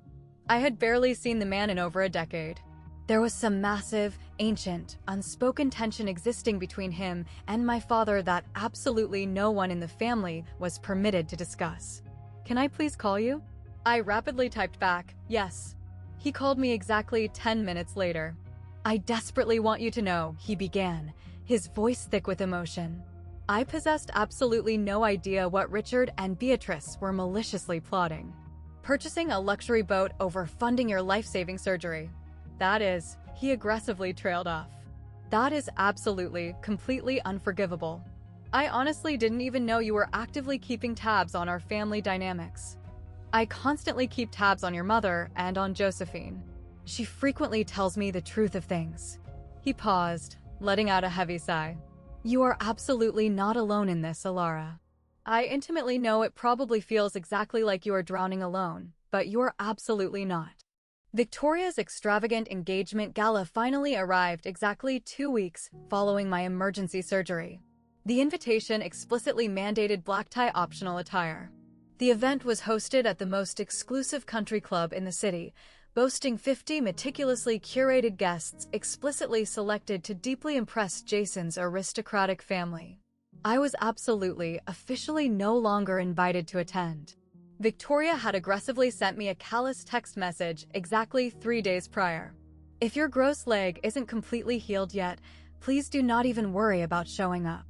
I had barely seen the man in over a decade. There was some massive, ancient, unspoken tension existing between him and my father that absolutely no one in the family was permitted to discuss. "Can I please call you?" I rapidly typed back, "Yes." He called me exactly 10 minutes later. "I desperately want you to know," he began, his voice thick with emotion. I possessed absolutely no idea what Richard and Beatrice were maliciously plotting. "Purchasing a luxury boat over funding your life-saving surgery. That is," he aggressively trailed off. "That is absolutely, completely unforgivable. I honestly didn't even know you were actively keeping tabs on our family dynamics. I constantly keep tabs on your mother and on Josephine. She frequently tells me the truth of things." He paused, letting out a heavy sigh. "You are absolutely not alone in this, Clara. I intimately know it probably feels exactly like you are drowning alone, but you are absolutely not." Victoria's extravagant engagement gala finally arrived exactly 2 weeks following my emergency surgery. The invitation explicitly mandated black tie optional attire. The event was hosted at the most exclusive country club in the city, boasting 50 meticulously curated guests explicitly selected to deeply impress Jason's aristocratic family. I was absolutely, officially no longer invited to attend. Victoria had aggressively sent me a callous text message exactly 3 days prior. "If your gross leg isn't completely healed yet, please do not even worry about showing up.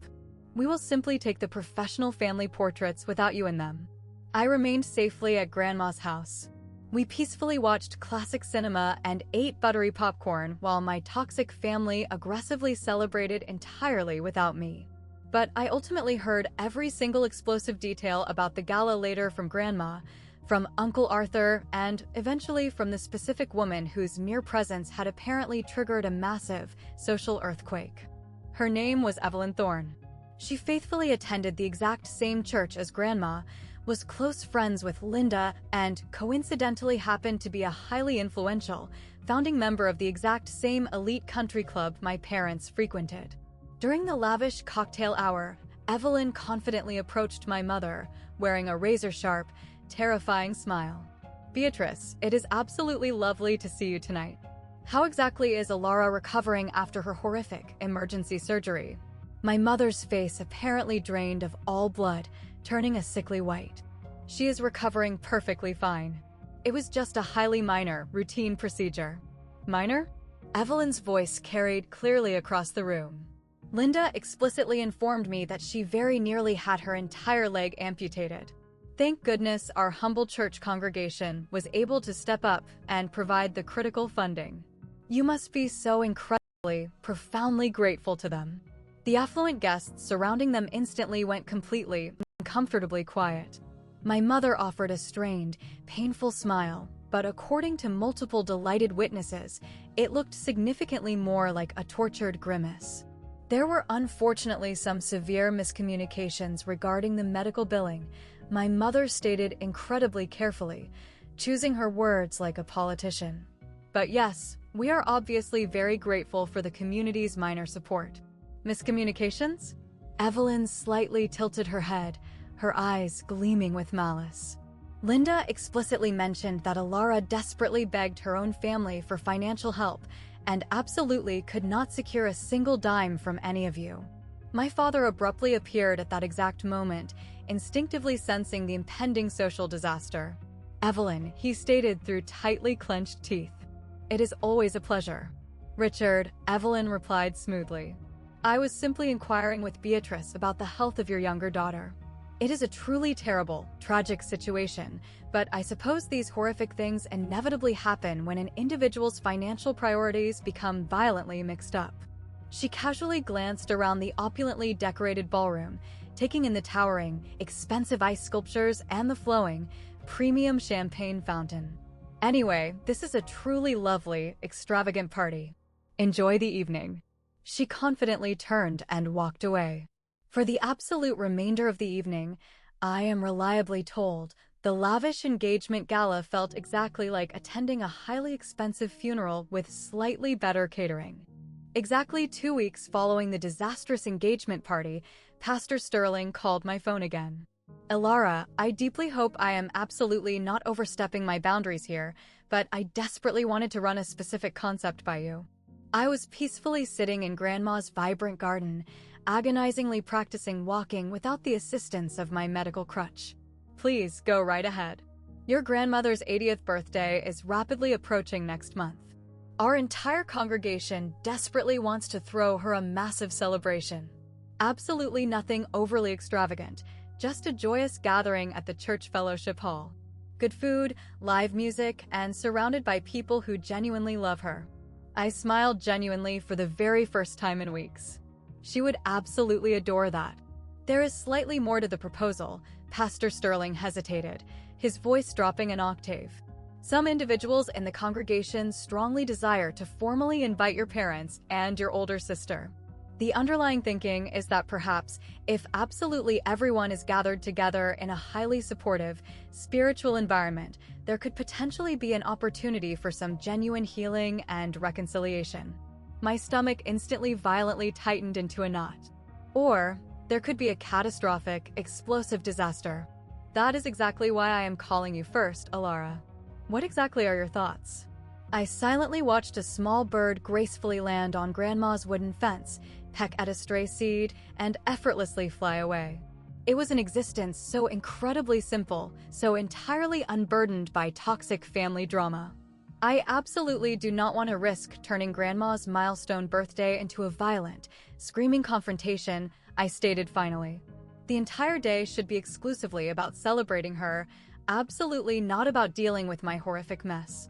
We will simply take the professional family portraits without you in them." I remained safely at Grandma's house. We peacefully watched classic cinema and ate buttery popcorn while my toxic family aggressively celebrated entirely without me. But I ultimately heard every single explosive detail about the gala later from Grandma, from Uncle Arthur, and eventually from the specific woman whose mere presence had apparently triggered a massive social earthquake. Her name was Evelyn Thorne. She faithfully attended the exact same church as Grandma, was close friends with Linda and coincidentally happened to be a highly influential founding member of the exact same elite country club my parents frequented. During the lavish cocktail hour, Evelyn confidently approached my mother, wearing a razor-sharp, terrifying smile. "Beatrice, it is absolutely lovely to see you tonight. How exactly is Clara recovering after her horrific emergency surgery?" My mother's face apparently drained of all blood, turning a sickly white. "She is recovering perfectly fine. It was just a highly minor, routine procedure." "Minor?" Evelyn's voice carried clearly across the room. "Linda explicitly informed me that she very nearly had her entire leg amputated. Thank goodness our humble church congregation was able to step up and provide the critical funding. You must be so incredibly, profoundly grateful to them." The affluent guests surrounding them instantly went completely, uncomfortably quiet. My mother offered a strained, painful smile, but according to multiple delighted witnesses, it looked significantly more like a tortured grimace. There were unfortunately some severe miscommunications regarding the medical billing. My mother stated incredibly carefully, choosing her words like a politician. "But yes, we are obviously very grateful for the community's minor support." "Miscommunications?" Evelyn slightly tilted her head, her eyes gleaming with malice. "Linda explicitly mentioned that Clara desperately begged her own family for financial help and absolutely could not secure a single dime from any of you." My father abruptly appeared at that exact moment, instinctively sensing the impending social disaster. "Evelyn," he stated through tightly clenched teeth. "It is always a pleasure." "Richard," Evelyn replied smoothly. "I was simply inquiring with Beatrice about the health of your younger daughter. It is a truly terrible, tragic situation, but I suppose these horrific things inevitably happen when an individual's financial priorities become violently mixed up." She casually glanced around the opulently decorated ballroom, taking in the towering, expensive ice sculptures and the flowing, premium champagne fountain. "Anyway, this is a truly lovely, extravagant party. Enjoy the evening." She confidently turned and walked away. For the absolute remainder of the evening, I am reliably told, the lavish engagement gala felt exactly like attending a highly expensive funeral with slightly better catering. Exactly 2 weeks following the disastrous engagement party, Pastor Sterling called my phone again. "Clara, I deeply hope I am absolutely not overstepping my boundaries here, but I desperately wanted to run a specific concept by you." I was peacefully sitting in Grandma's vibrant garden, agonizingly practicing walking without the assistance of my medical crutch. "Please go right ahead. Your grandmother's 80th birthday is rapidly approaching next month. Our entire congregation desperately wants to throw her a massive celebration. Absolutely nothing overly extravagant, just a joyous gathering at the church fellowship hall. Good food, live music, and surrounded by people who genuinely love her." I smiled genuinely for the very first time in weeks. She would absolutely adore that. "There is slightly more to the proposal," Pastor Sterling hesitated, his voice dropping an octave. "Some individuals in the congregation strongly desire to formally invite your parents and your older sister. The underlying thinking is that perhaps, if absolutely everyone is gathered together in a highly supportive, spiritual environment, there could potentially be an opportunity for some genuine healing and reconciliation." My stomach instantly violently tightened into a knot. "Or, there could be a catastrophic, explosive disaster. That is exactly why I am calling you first, Clara. What exactly are your thoughts?" I silently watched a small bird gracefully land on Grandma's wooden fence, peck at a stray seed, and effortlessly fly away. It was an existence so incredibly simple, so entirely unburdened by toxic family drama. I absolutely do not want to risk turning Grandma's milestone birthday into a violent, screaming confrontation, I stated finally. The entire day should be exclusively about celebrating her, absolutely not about dealing with my horrific mess.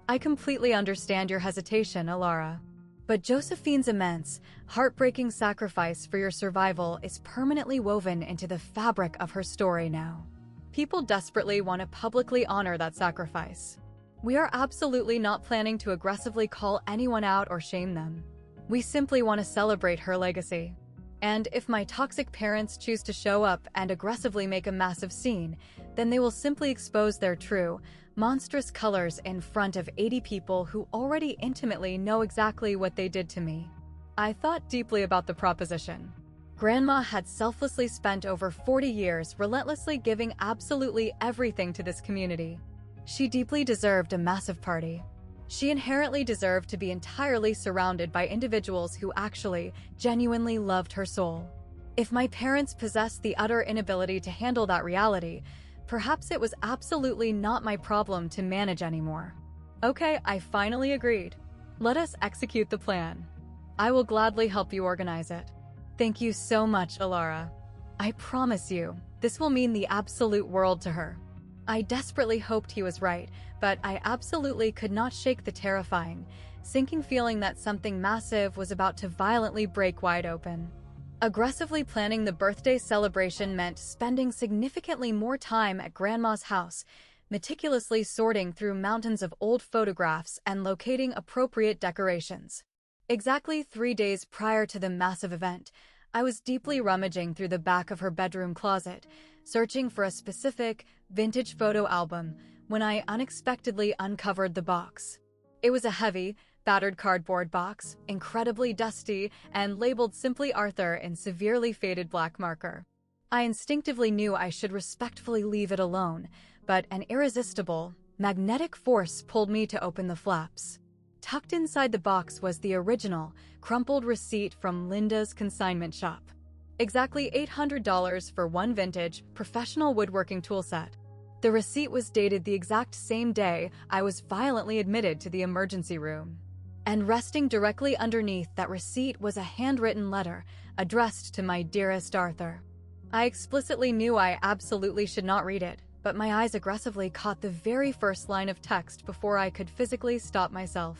I completely understand your hesitation, Clara. But Josephine's immense, heartbreaking sacrifice for your survival is permanently woven into the fabric of her story now. People desperately want to publicly honor that sacrifice. We are absolutely not planning to aggressively call anyone out or shame them. We simply want to celebrate her legacy. And if my toxic parents choose to show up and aggressively make a massive scene, then they will simply expose their true, monstrous colors in front of 80 people who already intimately know exactly what they did to me. I thought deeply about the proposition. Grandma had selflessly spent over 40 years relentlessly giving absolutely everything to this community. She deeply deserved a massive party. She inherently deserved to be entirely surrounded by individuals who actually, genuinely loved her soul. If my parents possessed the utter inability to handle that reality, perhaps it was absolutely not my problem to manage anymore. Okay, I finally agreed. Let us execute the plan. I will gladly help you organize it. Thank you so much, Clara. I promise you, this will mean the absolute world to her. I desperately hoped he was right, but I absolutely could not shake the terrifying, sinking feeling that something massive was about to violently break wide open. Aggressively planning the birthday celebration meant spending significantly more time at Grandma's house, meticulously sorting through mountains of old photographs and locating appropriate decorations. Exactly 3 days prior to the massive event, I was deeply rummaging through the back of her bedroom closet, searching for a specific, vintage photo album, when I unexpectedly uncovered the box. It was a heavy, battered cardboard box, incredibly dusty, and labeled simply Arthur in severely faded black marker. I instinctively knew I should respectfully leave it alone, but an irresistible, magnetic force pulled me to open the flaps. Tucked inside the box was the original, crumpled receipt from Linda's consignment shop. Exactly $800 for one vintage, professional woodworking tool set. The receipt was dated the exact same day I was violently admitted to the emergency room. And resting directly underneath that receipt was a handwritten letter addressed to my dearest Arthur. I explicitly knew I absolutely should not read it, but my eyes aggressively caught the very first line of text before I could physically stop myself.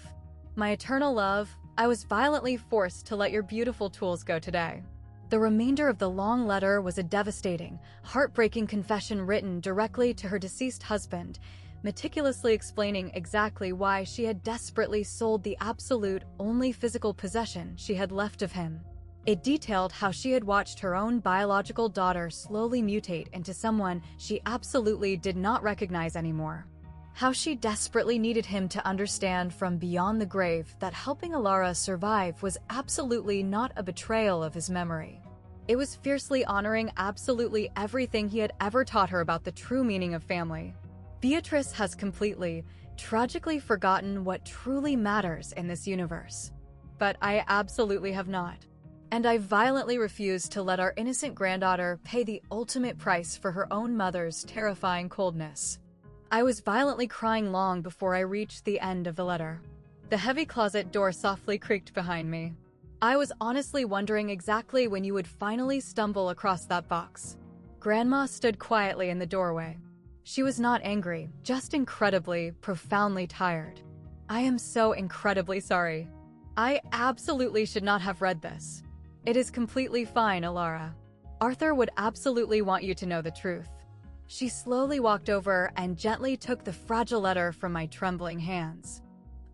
My eternal love, I was violently forced to let your beautiful tools go today. The remainder of the long letter was a devastating, heartbreaking confession written directly to her deceased husband, meticulously explaining exactly why she had desperately sold the absolute only physical possession she had left of him. It detailed how she had watched her own biological daughter slowly mutate into someone she absolutely did not recognize anymore. How she desperately needed him to understand from beyond the grave that helping Clara survive was absolutely not a betrayal of his memory. It was fiercely honoring absolutely everything he had ever taught her about the true meaning of family. Beatrice has completely, tragically forgotten what truly matters in this universe. But I absolutely have not. And I violently refuse to let our innocent granddaughter pay the ultimate price for her own mother's terrifying coldness. I was violently crying long before I reached the end of the letter. The heavy closet door softly creaked behind me. I was honestly wondering exactly when you would finally stumble across that box. Grandma stood quietly in the doorway. She was not angry, just incredibly, profoundly tired. I am so incredibly sorry. I absolutely should not have read this. It is completely fine, Clara. Arthur would absolutely want you to know the truth. She slowly walked over and gently took the fragile letter from my trembling hands.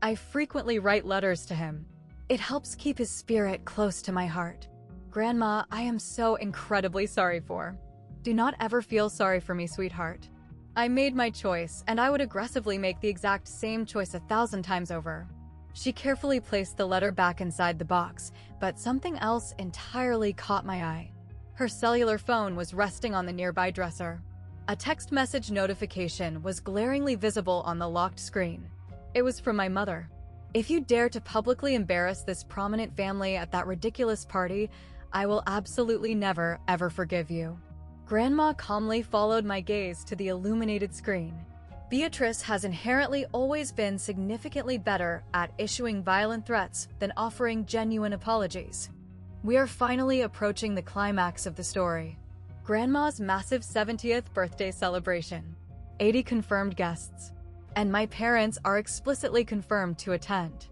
I frequently write letters to him. It helps keep his spirit close to my heart. Grandma, I am so incredibly sorry for. Do not ever feel sorry for me, sweetheart. I made my choice, and I would aggressively make the exact same choice 1,000 times over. She carefully placed the letter back inside the box, but something else entirely caught my eye. Her cellular phone was resting on the nearby dresser. A text message notification was glaringly visible on the locked screen. It was from my mother. If you dare to publicly embarrass this prominent family at that ridiculous party, I will absolutely never, ever forgive you. Grandma calmly followed my gaze to the illuminated screen. Beatrice has inherently always been significantly better at issuing violent threats than offering genuine apologies. We are finally approaching the climax of the story. Grandma's massive 70th birthday celebration. 80 confirmed guests. And my parents are explicitly confirmed to attend.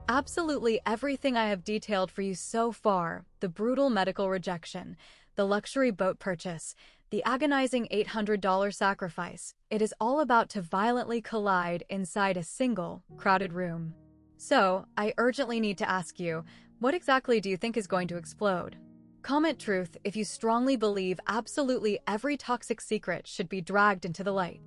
Absolutely everything I have detailed for you so far, the brutal medical rejection, the luxury boat purchase, the agonizing $800 sacrifice, it is all about to violently collide inside a single, crowded room. So, I urgently need to ask you, what exactly do you think is going to explode? Comment truth if you strongly believe absolutely every toxic secret should be dragged into the light.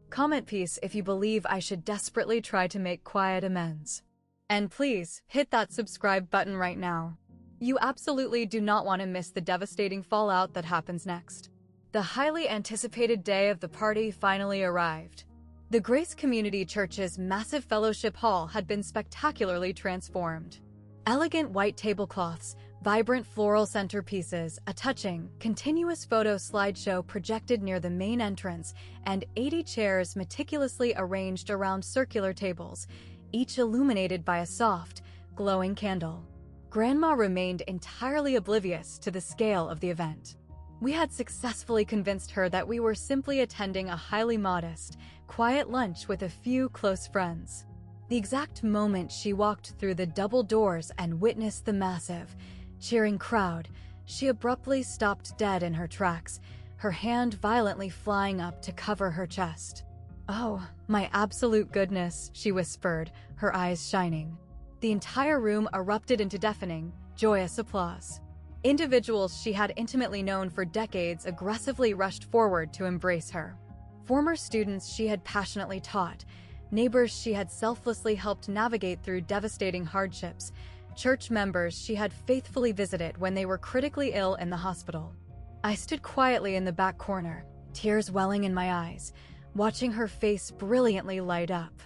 Comment peace if you believe I should desperately try to make quiet amends. And please, hit that subscribe button right now. You absolutely do not want to miss the devastating fallout that happens next. The highly anticipated day of the party finally arrived. The Grace Community Church's massive fellowship hall had been spectacularly transformed. Elegant white tablecloths, vibrant floral centerpieces, a touching, continuous photo slideshow projected near the main entrance, and 80 chairs meticulously arranged around circular tables, each illuminated by a soft, glowing candle. Grandma remained entirely oblivious to the scale of the event. We had successfully convinced her that we were simply attending a highly modest, quiet lunch with a few close friends. The exact moment she walked through the double doors and witnessed the massive, cheering crowd, she abruptly stopped dead in her tracks, her hand violently flying up to cover her chest. "Oh, my absolute goodness," she whispered, her eyes shining. The entire room erupted into deafening, joyous applause. Individuals she had intimately known for decades aggressively rushed forward to embrace her. Former students she had passionately taught, neighbors she had selflessly helped navigate through devastating hardships, church members she had faithfully visited when they were critically ill in the hospital. I stood quietly in the back corner, tears welling in my eyes, watching her face brilliantly light up.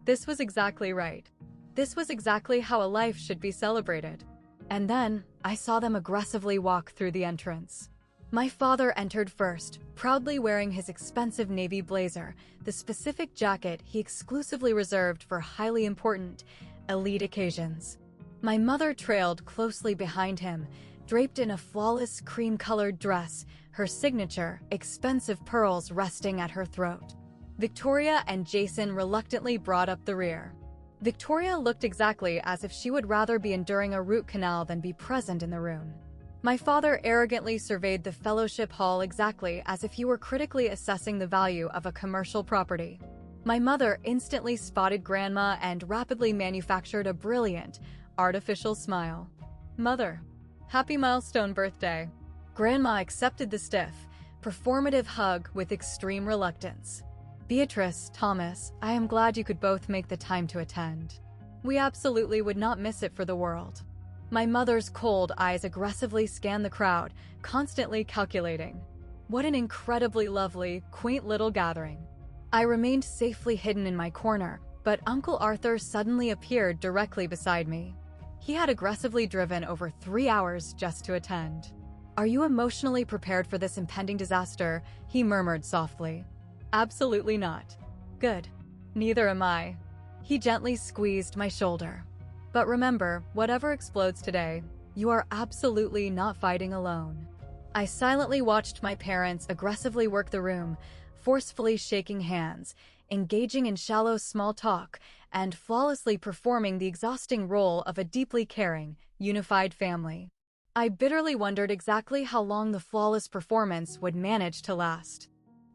This was exactly right. This was exactly how a life should be celebrated. And then, I saw them aggressively walk through the entrance. My father entered first, proudly wearing his expensive navy blazer, the specific jacket he exclusively reserved for highly important, elite occasions. My mother trailed closely behind him, draped in a flawless cream-colored dress, her signature, expensive pearls resting at her throat. Victoria and Jason reluctantly brought up the rear. Victoria looked exactly as if she would rather be enduring a root canal than be present in the room. My father arrogantly surveyed the fellowship hall exactly as if he were critically assessing the value of a commercial property. My mother instantly spotted Grandma and rapidly manufactured a brilliant, artificial smile. "Mother, happy milestone birthday." Grandma accepted the stiff, performative hug with extreme reluctance. "Beatrice, Thomas, I am glad you could both make the time to attend. We absolutely would not miss it for the world." My mother's cold eyes aggressively scanned the crowd, constantly calculating. What an incredibly lovely, quaint little gathering. I remained safely hidden in my corner, but Uncle Arthur suddenly appeared directly beside me. He had aggressively driven over 3 hours just to attend. "Are you emotionally prepared for this impending disaster?" he murmured softly. "Absolutely not." "Good. Neither am I." He gently squeezed my shoulder. "But remember, whatever explodes today, you are absolutely not fighting alone." I silently watched my parents aggressively work the room, forcefully shaking hands, engaging in shallow small talk, and flawlessly performing the exhausting role of a deeply caring, unified family. I bitterly wondered exactly how long the flawless performance would manage to last.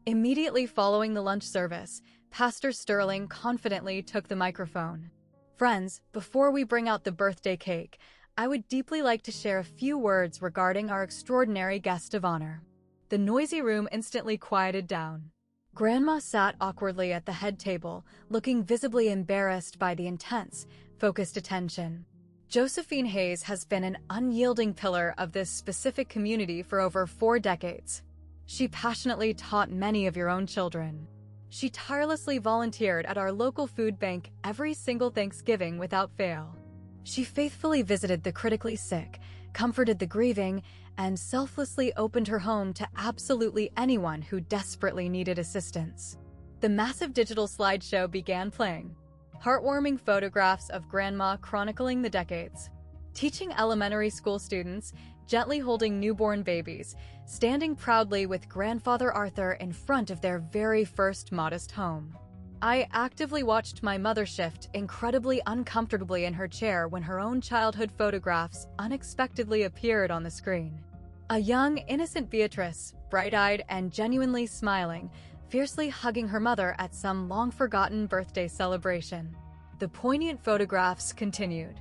Immediately following the lunch service, Pastor Sterling confidently took the microphone. "Friends, before we bring out the birthday cake, I would deeply like to share a few words regarding our extraordinary guest of honor." The noisy room instantly quieted down. Grandma sat awkwardly at the head table, looking visibly embarrassed by the intense, focused attention. Josephine Hayes has been an unyielding pillar of this specific community for over 4 decades. She passionately taught many of your own children. She tirelessly volunteered at our local food bank every single Thanksgiving without fail. She faithfully visited the critically sick, comforted the grieving, and selflessly opened her home to absolutely anyone who desperately needed assistance. The massive digital slideshow began playing, heartwarming photographs of Grandma chronicling the decades, teaching elementary school students, gently holding newborn babies, standing proudly with Grandfather Arthur in front of their very first modest home. I actively watched my mother shift incredibly uncomfortably in her chair when her own childhood photographs unexpectedly appeared on the screen. A young, innocent Beatrice, bright-eyed and genuinely smiling, fiercely hugging her mother at some long-forgotten birthday celebration. The poignant photographs continued.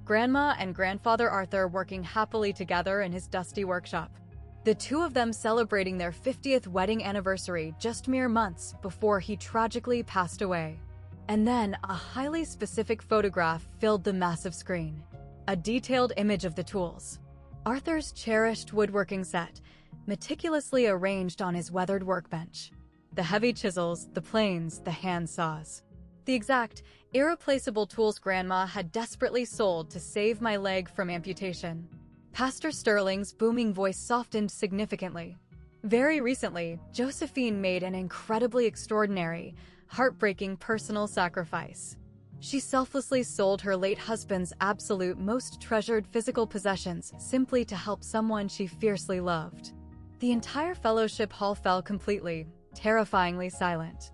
Grandma and Grandfather Arthur working happily together in his dusty workshop. The two of them celebrating their 50th wedding anniversary just mere months before he tragically passed away. And then a highly specific photograph filled the massive screen. A detailed image of the tools. Arthur's cherished woodworking set, meticulously arranged on his weathered workbench. The heavy chisels, the planes, the hand saws. The exact, irreplaceable tools Grandma had desperately sold to save my leg from amputation. Pastor Sterling's booming voice softened significantly. Very recently, Josephine made an incredibly extraordinary, heartbreaking personal sacrifice. She selflessly sold her late husband's absolute most treasured physical possessions simply to help someone she fiercely loved. The entire fellowship hall fell completely, terrifyingly silent.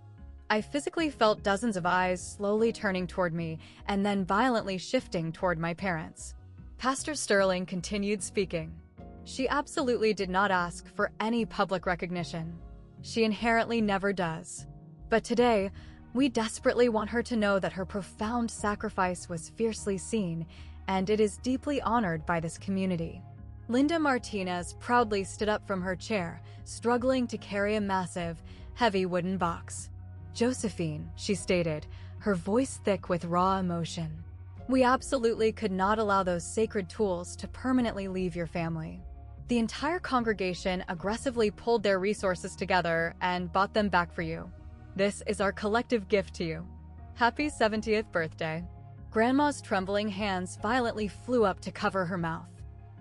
I physically felt dozens of eyes slowly turning toward me and then violently shifting toward my parents. Pastor Sterling continued speaking. She absolutely did not ask for any public recognition. She inherently never does. But today, we desperately want her to know that her profound sacrifice was fiercely seen, and it is deeply honored by this community. Linda Martinez proudly stood up from her chair, struggling to carry a massive, heavy wooden box. "Josephine," she stated, her voice thick with raw emotion. "We absolutely could not allow those sacred tools to permanently leave your family." The entire congregation aggressively pulled their resources together and bought them back for you. This is our collective gift to you. Happy 70th birthday. Grandma's trembling hands violently flew up to cover her mouth.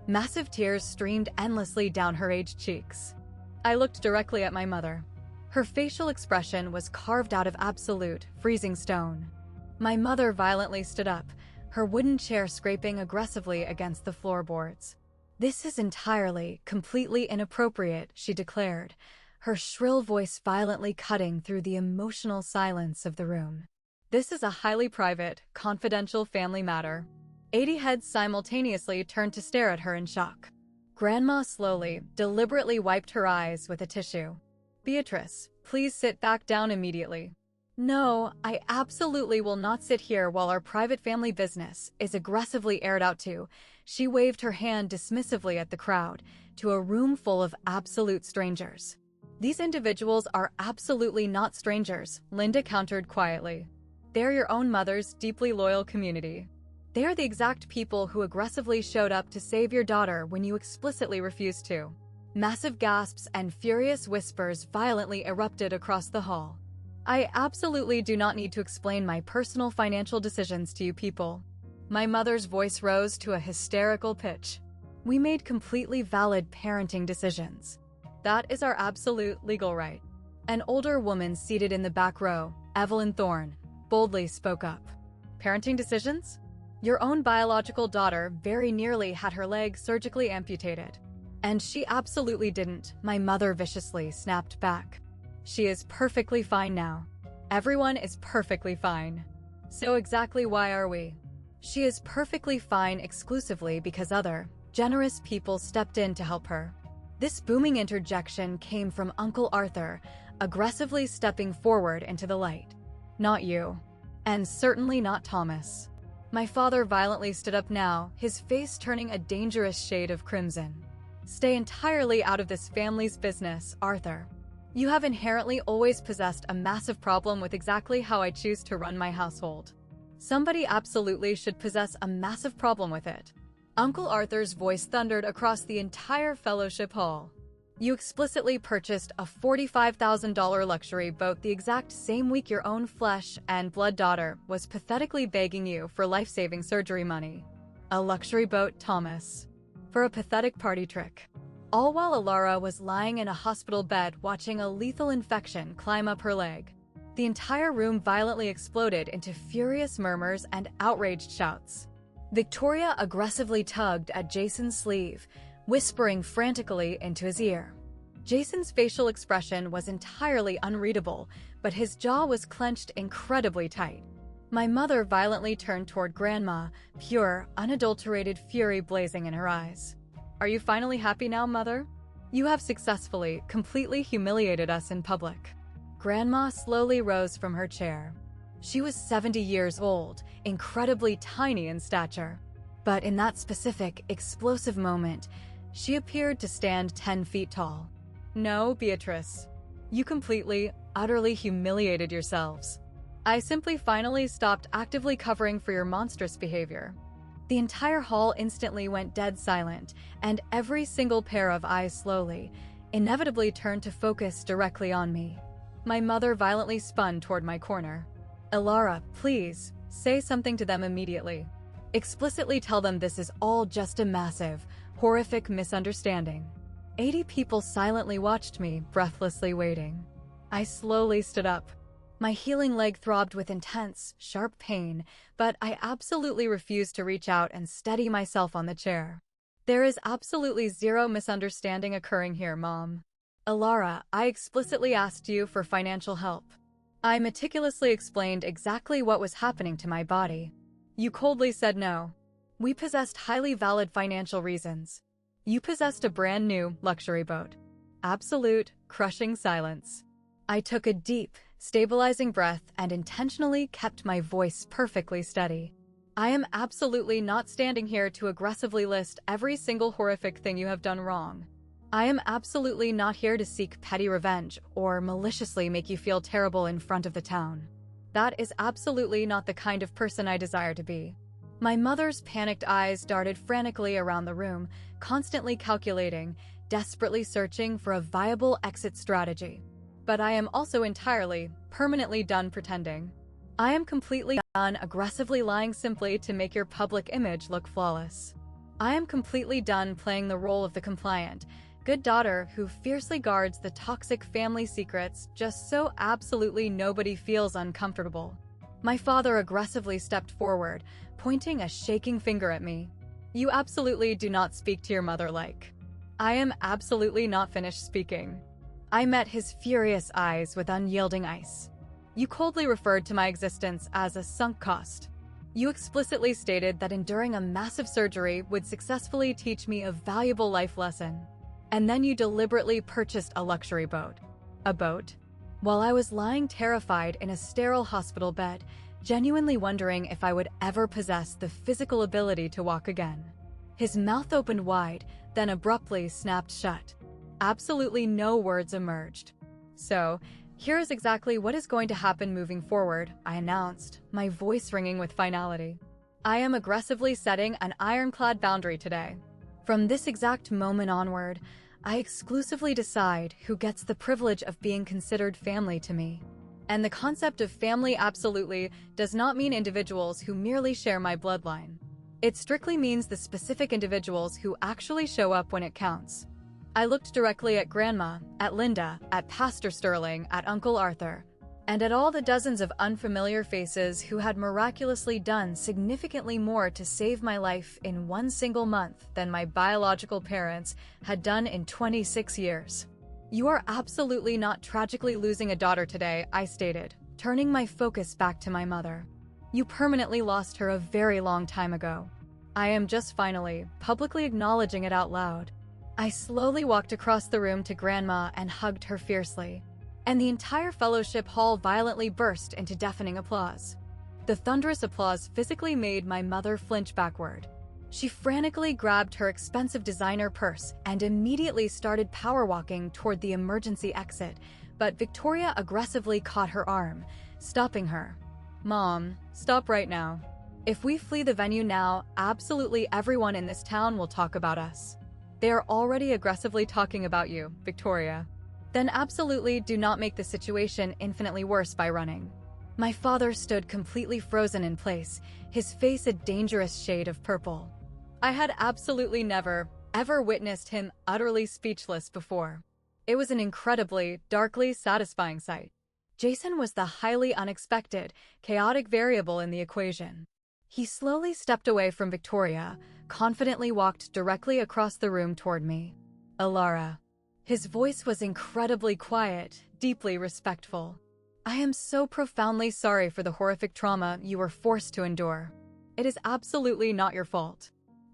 Massive tears streamed endlessly down her aged cheeks. I looked directly at my mother. Her facial expression was carved out of absolute, freezing stone. My mother violently stood up, her wooden chair scraping aggressively against the floorboards. "This is entirely, completely inappropriate," she declared, her shrill voice violently cutting through the emotional silence of the room. "This is a highly private, confidential family matter." 80 heads simultaneously turned to stare at her in shock. Grandma slowly, deliberately wiped her eyes with a tissue. "Beatrice, please sit back down immediately." "No, I absolutely will not sit here while our private family business is aggressively aired out to." She waved her hand dismissively at the crowd, to a room full of absolute strangers. "These individuals are absolutely not strangers," Linda countered quietly. "They're your own mother's deeply loyal community. They are the exact people who aggressively showed up to save your daughter when you explicitly refused to." Massive gasps and furious whispers violently erupted across the hall. "I absolutely do not need to explain my personal financial decisions to you people." My mother's voice rose to a hysterical pitch. "We made completely valid parenting decisions. That is our absolute legal right." An older woman seated in the back row, Evelyn Thorne, boldly spoke up. "Parenting decisions? Your own biological daughter very nearly had her leg surgically amputated. And she absolutely didn't," my mother viciously snapped back. "She is perfectly fine now. Everyone is perfectly fine. So exactly why are we?" "She is perfectly fine exclusively because other, generous people stepped in to help her." This booming interjection came from Uncle Arthur, aggressively stepping forward into the light. "Not you. And certainly not Thomas." My father violently stood up now, his face turning a dangerous shade of crimson. "Stay entirely out of this family's business, Arthur. You have inherently always possessed a massive problem with exactly how I choose to run my household. Somebody absolutely should possess a massive problem with it." Uncle Arthur's voice thundered across the entire fellowship hall. "You explicitly purchased a $45,000 luxury boat the exact same week your own flesh and blood daughter was pathetically begging you for life-saving surgery money. A luxury boat, Thomas. For a pathetic party trick. All while Alara was lying in a hospital bed watching a lethal infection climb up her leg." The entire room violently exploded into furious murmurs and outraged shouts. Victoria aggressively tugged at Jason's sleeve, whispering frantically into his ear. Jason's facial expression was entirely unreadable, but his jaw was clenched incredibly tight. My mother violently turned toward Grandma, pure, unadulterated fury blazing in her eyes. "Are you finally happy now, Mother? You have successfully, completely humiliated us in public." Grandma slowly rose from her chair. She was 70 years old, incredibly tiny in stature. But in that specific, explosive moment, she appeared to stand 10 feet tall. No, Beatrice. You completely, utterly humiliated yourselves. I simply finally stopped actively covering for your monstrous behavior. The entire hall instantly went dead silent, and every single pair of eyes slowly, inevitably turned to focus directly on me. My mother violently spun toward my corner. Clara, please, say something to them immediately. Explicitly tell them this is all just a massive, horrific misunderstanding. 80 people silently watched me, breathlessly waiting. I slowly stood up. My healing leg throbbed with intense, sharp pain, but I absolutely refused to reach out and steady myself on the chair. There is absolutely zero misunderstanding occurring here, Mom. Clara, I explicitly asked you for financial help. I meticulously explained exactly what was happening to my body. You coldly said no. We possessed highly valid financial reasons. You possessed a brand new luxury boat. Absolute, crushing silence. I took a deep, stabilizing breath and intentionally kept my voice perfectly steady. I am absolutely not standing here to aggressively list every single horrific thing you have done wrong. I am absolutely not here to seek petty revenge or maliciously make you feel terrible in front of the town. That is absolutely not the kind of person I desire to be. My mother's panicked eyes darted frantically around the room, constantly calculating, desperately searching for a viable exit strategy. But I am also entirely, permanently done pretending. I am completely done aggressively lying simply to make your public image look flawless. I am completely done playing the role of the compliant, good daughter who fiercely guards the toxic family secrets just so absolutely nobody feels uncomfortable. My father aggressively stepped forward, pointing a shaking finger at me. You absolutely do not speak to your mother like. I am absolutely not finished speaking. I met his furious eyes with unyielding ice. You coldly referred to my existence as a sunk cost. You explicitly stated that enduring a massive surgery would successfully teach me a valuable life lesson. And then you deliberately purchased a luxury boat. A boat? While I was lying terrified in a sterile hospital bed, genuinely wondering if I would ever possess the physical ability to walk again. His mouth opened wide, then abruptly snapped shut. Absolutely no words emerged. So, here is exactly what is going to happen moving forward, I announced, my voice ringing with finality. I am aggressively setting an ironclad boundary today. From this exact moment onward, I exclusively decide who gets the privilege of being considered family to me. And the concept of family absolutely does not mean individuals who merely share my bloodline. It strictly means the specific individuals who actually show up when it counts. I looked directly at Grandma, at Linda, at Pastor Sterling, at Uncle Arthur, and at all the dozens of unfamiliar faces who had miraculously done significantly more to save my life in one single month than my biological parents had done in 26 years. You are absolutely not tragically losing a daughter today, I stated, turning my focus back to my mother. You permanently lost her a very long time ago. I am just finally, publicly acknowledging it out loud. I slowly walked across the room to Grandma and hugged her fiercely, and the entire fellowship hall violently burst into deafening applause. The thunderous applause physically made my mother flinch backward. She frantically grabbed her expensive designer purse and immediately started power walking toward the emergency exit, but Victoria aggressively caught her arm, stopping her. Mom, stop right now. If we flee the venue now, absolutely everyone in this town will talk about us. They are already aggressively talking about you, Victoria. Then absolutely do not make the situation infinitely worse by running. My father stood completely frozen in place, his face a dangerous shade of purple. I had absolutely never, ever witnessed him utterly speechless before. It was an incredibly, darkly satisfying sight. Jason was the highly unexpected, chaotic variable in the equation. He slowly stepped away from Victoria, confidently walked directly across the room toward me. Clara. His voice was incredibly quiet, deeply respectful. I am so profoundly sorry for the horrific trauma you were forced to endure. It is absolutely not your fault.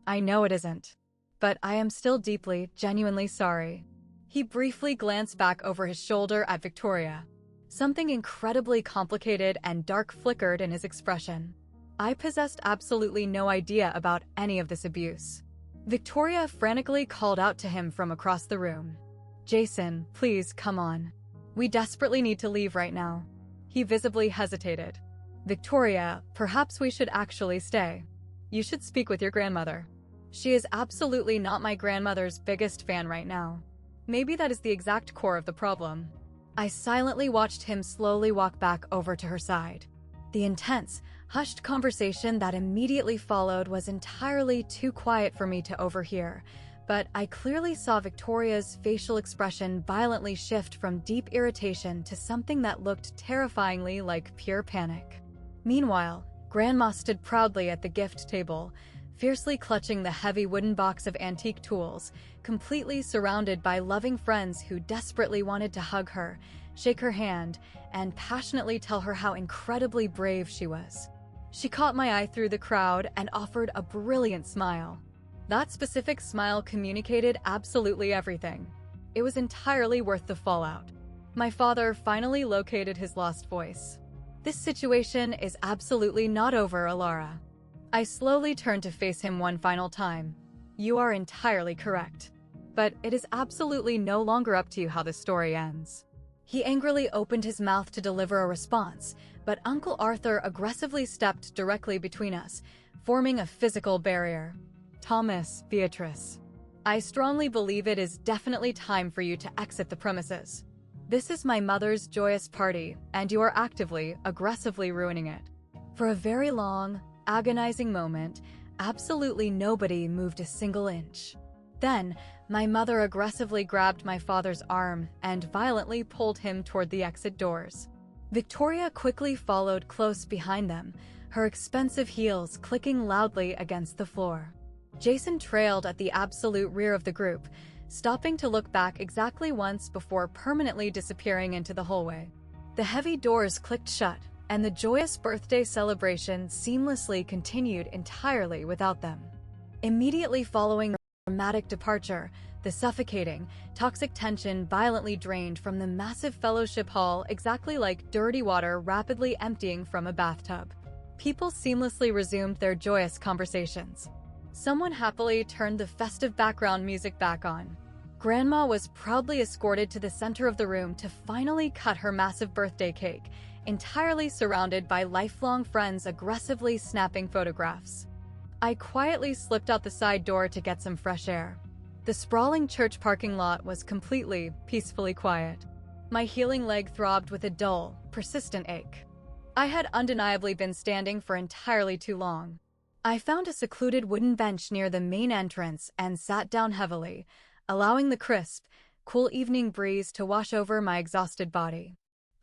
I know it isn't. But I am still deeply, genuinely sorry. He briefly glanced back over his shoulder at Victoria. Something incredibly complicated and dark flickered in his expression. I possessed absolutely no idea about any of this abuse. Victoria frantically called out to him from across the room. Jason, please, come on. We desperately need to leave right now. He visibly hesitated. Victoria, perhaps we should actually stay. You should speak with your grandmother. She is absolutely not my grandmother's biggest fan right now. Maybe that is the exact core of the problem. I silently watched him slowly walk back over to her side. The intense, hushed conversation that immediately followed was entirely too quiet for me to overhear, but I clearly saw Victoria's facial expression violently shift from deep irritation to something that looked terrifyingly like pure panic. Meanwhile, Grandma stood proudly at the gift table, fiercely clutching the heavy wooden box of antique tools, completely surrounded by loving friends who desperately wanted to hug her, shake her hand, and passionately tell her how incredibly brave she was. She caught my eye through the crowd and offered a brilliant smile. That specific smile communicated absolutely everything. It was entirely worth the fallout. My father finally located his lost voice. This situation is absolutely not over, Alara. I slowly turned to face him one final time. You are entirely correct. But it is absolutely no longer up to you how this story ends. He angrily opened his mouth to deliver a response, but Uncle Arthur aggressively stepped directly between us, forming a physical barrier. Thomas, Beatrice, I strongly believe it is definitely time for you to exit the premises. This is my mother's joyous party, and you are actively, aggressively ruining it. For a very long, agonizing moment, absolutely nobody moved a single inch. Then, my mother aggressively grabbed my father's arm and violently pulled him toward the exit doors. Victoria quickly followed close behind them, her expensive heels clicking loudly against the floor. Jason trailed at the absolute rear of the group, stopping to look back exactly once before permanently disappearing into the hallway. The heavy doors clicked shut, and the joyous birthday celebration seamlessly continued entirely without them. Immediately following the dramatic departure, the suffocating, toxic tension violently drained from the massive fellowship hall exactly like dirty water rapidly emptying from a bathtub. People seamlessly resumed their joyous conversations. Someone happily turned the festive background music back on. Grandma was proudly escorted to the center of the room to finally cut her massive birthday cake, entirely surrounded by lifelong friends aggressively snapping photographs. I quietly slipped out the side door to get some fresh air. The sprawling church parking lot was completely, peacefully quiet. My healing leg throbbed with a dull, persistent ache. I had undeniably been standing for entirely too long. I found a secluded wooden bench near the main entrance and sat down heavily, allowing the crisp, cool evening breeze to wash over my exhausted body.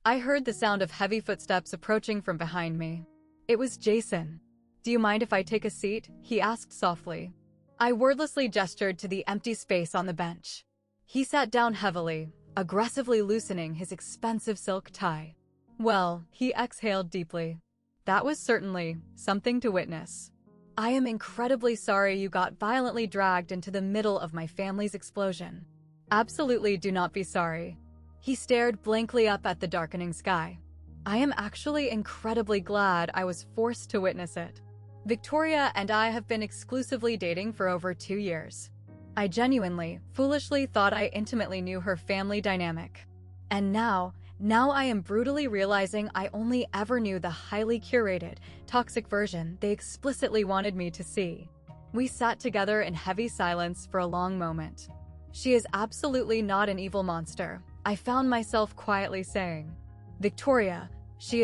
I heard the sound of heavy footsteps approaching from behind me. It was Jason. Do you mind if I take a seat? He asked softly. I wordlessly gestured to the empty space on the bench. He sat down heavily, aggressively loosening his expensive silk tie. Well, he exhaled deeply. That was certainly something to witness. I am incredibly sorry you got violently dragged into the middle of my family's explosion. Absolutely do not be sorry. He stared blankly up at the darkening sky. I am actually incredibly glad I was forced to witness it. Victoria and I have been exclusively dating for over 2 years. I genuinely, foolishly thought I intimately knew her family dynamic. And now I am brutally realizing I only ever knew the highly curated, toxic version they explicitly wanted me to see. We sat together in heavy silence for a long moment. She is absolutely not an evil monster, I found myself quietly saying. Victoria, she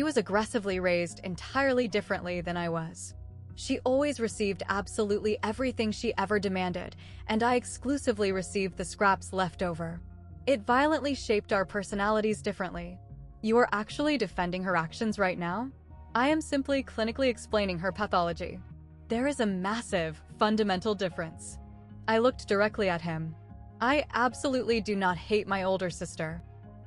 was aggressively raised entirely differently than I was. She always received absolutely everything she ever demanded, and I exclusively received the scraps left over. It violently shaped our personalities differently. You are actually defending her actions right now? I am simply clinically explaining her pathology. There is a massive, fundamental difference. I looked directly at him. I absolutely do not hate my older sister.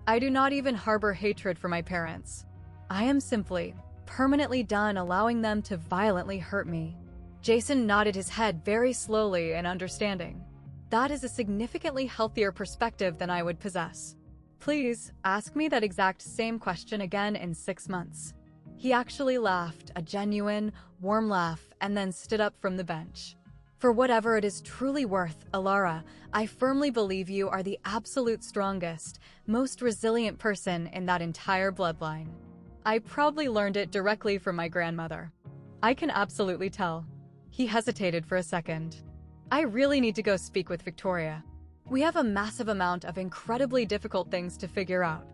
I do not even harbor hatred for my parents. I am simply, permanently done allowing them to violently hurt me. Jason nodded his head very slowly in understanding. That is a significantly healthier perspective than I would possess. Please, ask me that exact same question again in 6 months. He actually laughed, a genuine, warm laugh, and then stood up from the bench. For whatever it is truly worth, Clara, I firmly believe you are the absolute strongest, most resilient person in that entire bloodline. I probably learned it directly from my grandmother. I can absolutely tell. He hesitated for a second. I really need to go speak with Victoria. We have a massive amount of incredibly difficult things to figure out.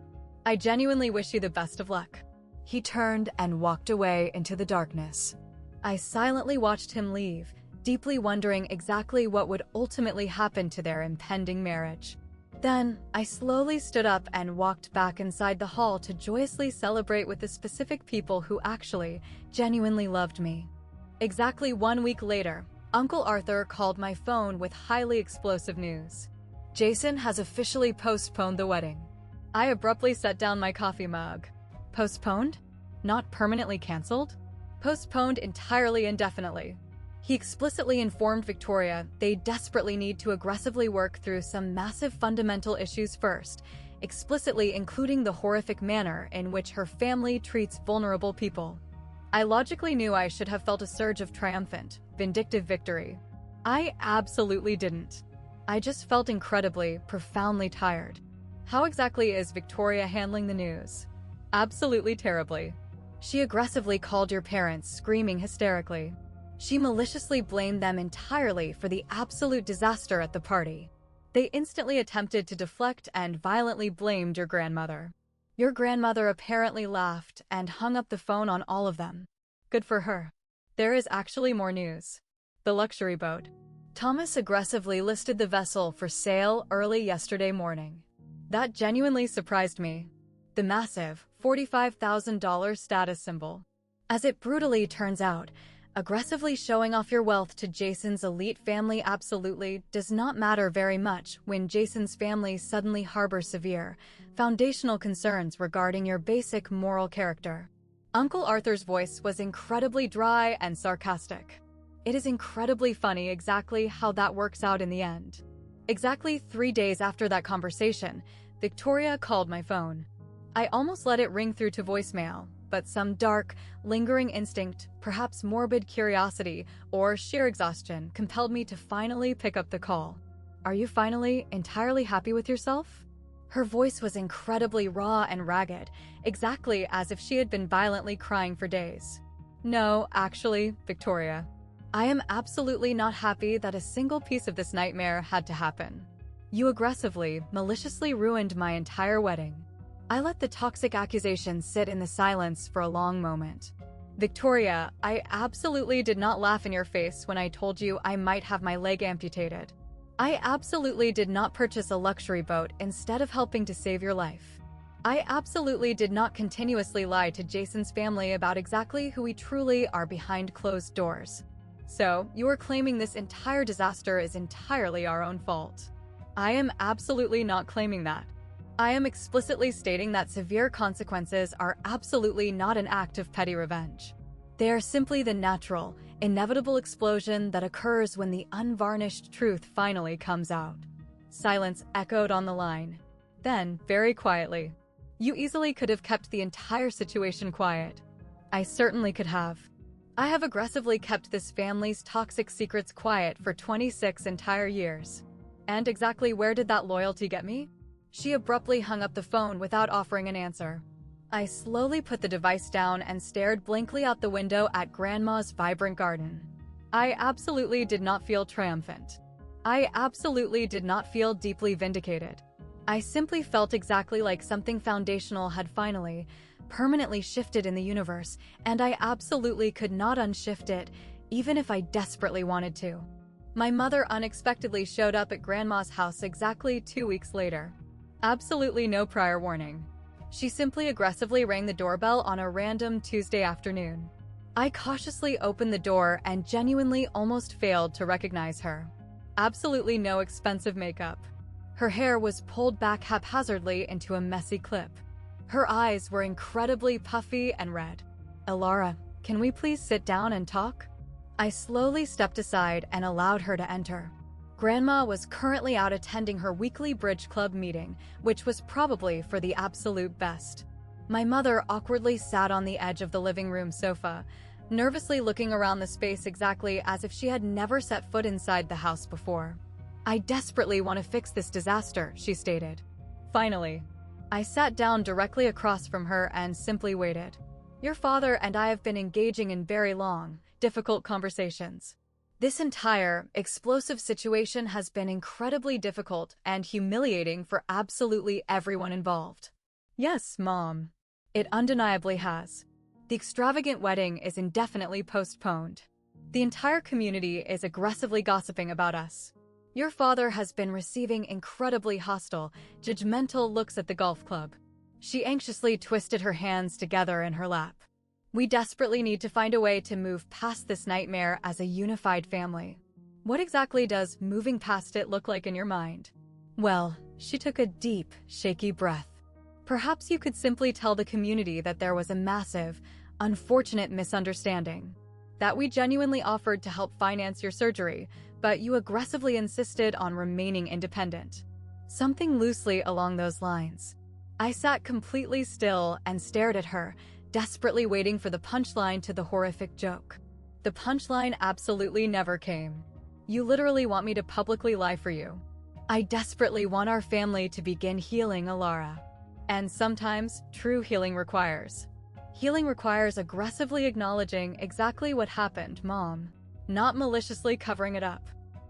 I genuinely wish you the best of luck. He turned and walked away into the darkness. I silently watched him leave, deeply wondering exactly what would ultimately happen to their impending marriage. Then, I slowly stood up and walked back inside the hall to joyously celebrate with the specific people who actually, genuinely loved me. Exactly 1 week later, Uncle Arthur called my phone with highly explosive news. Jason has officially postponed the wedding. I abruptly set down my coffee mug. Postponed? Not permanently canceled? Postponed entirely indefinitely. He explicitly informed Victoria they desperately need to aggressively work through some massive fundamental issues first, explicitly including the horrific manner in which her family treats vulnerable people. I logically knew I should have felt a surge of triumphant, vindictive victory. I absolutely didn't. I just felt incredibly, profoundly tired. How exactly is Victoria handling the news? Absolutely terribly. She aggressively called your parents, screaming hysterically. She maliciously blamed them entirely for the absolute disaster at the party. They instantly attempted to deflect and violently blamed your grandmother. Your grandmother apparently laughed and hung up the phone on all of them. Good for her. There is actually more news. The luxury boat. Thomas aggressively listed the vessel for sale early yesterday morning. That genuinely surprised me. The massive $45,000 status symbol. As it brutally turns out, aggressively showing off your wealth to Jason's elite family absolutely does not matter very much when Jason's family suddenly harbors severe, foundational concerns regarding your basic moral character. Uncle Arthur's voice was incredibly dry and sarcastic. It is incredibly funny exactly how that works out in the end. Exactly 3 days after that conversation, Victoria called my phone. I almost let it ring through to voicemail, but some dark, lingering instinct, perhaps morbid curiosity, or sheer exhaustion compelled me to finally pick up the call. Are you finally entirely happy with yourself? Her voice was incredibly raw and ragged, exactly as if she had been violently crying for days. No, actually, Victoria. I am absolutely not happy that a single piece of this nightmare had to happen. You aggressively, maliciously ruined my entire wedding. I let the toxic accusations sit in the silence for a long moment. Victoria, I absolutely did not laugh in your face when I told you I might have my leg amputated. I absolutely did not purchase a luxury boat instead of helping to save your life. I absolutely did not continuously lie to Jason's family about exactly who we truly are behind closed doors. So, you are claiming this entire disaster is entirely our own fault. I am absolutely not claiming that. I am explicitly stating that severe consequences are absolutely not an act of petty revenge. They are simply the natural, inevitable explosion that occurs when the unvarnished truth finally comes out. Silence echoed on the line. Then, very quietly, you easily could have kept the entire situation quiet. I certainly could have. I have aggressively kept this family's toxic secrets quiet for 26 entire years. And exactly where did that loyalty get me? She abruptly hung up the phone without offering an answer. I slowly put the device down and stared blankly out the window at Grandma's vibrant garden. I absolutely did not feel triumphant. I absolutely did not feel deeply vindicated. I simply felt exactly like something foundational had finally, permanently shifted in the universe, and I absolutely could not unshift it, even if I desperately wanted to. My mother unexpectedly showed up at Grandma's house exactly 2 weeks later. Absolutely no prior warning. She simply aggressively rang the doorbell on a random Tuesday afternoon. I cautiously opened the door and genuinely almost failed to recognize her. Absolutely no expensive makeup. Her hair was pulled back haphazardly into a messy clip. Her eyes were incredibly puffy and red. Clara, can we please sit down and talk? I slowly stepped aside and allowed her to enter. Grandma was currently out attending her weekly bridge club meeting, which was probably for the absolute best. My mother awkwardly sat on the edge of the living room sofa, nervously looking around the space exactly as if she had never set foot inside the house before. "I desperately want to fix this disaster," she stated. Finally, I sat down directly across from her and simply waited. "Your father and I have been engaging in very long, difficult conversations. This entire, explosive situation has been incredibly difficult and humiliating for absolutely everyone involved." "Yes, Mom. It undeniably has. The extravagant wedding is indefinitely postponed. The entire community is aggressively gossiping about us. Your father has been receiving incredibly hostile, judgmental looks at the golf club." She anxiously twisted her hands together in her lap. "We desperately need to find a way to move past this nightmare as a unified family." "What exactly does moving past it look like in your mind?" Well, she took a deep, shaky breath. "Perhaps you could simply tell the community that there was a massive, unfortunate misunderstanding. That we genuinely offered to help finance your surgery, but you aggressively insisted on remaining independent." Something loosely along those lines. I sat completely still and stared at her, desperately waiting for the punchline to the horrific joke. The punchline absolutely never came. "You literally want me to publicly lie for you." "I desperately want our family to begin healing, Alara. And sometimes, true healing requires aggressively acknowledging exactly what happened, Mom, not maliciously covering it up."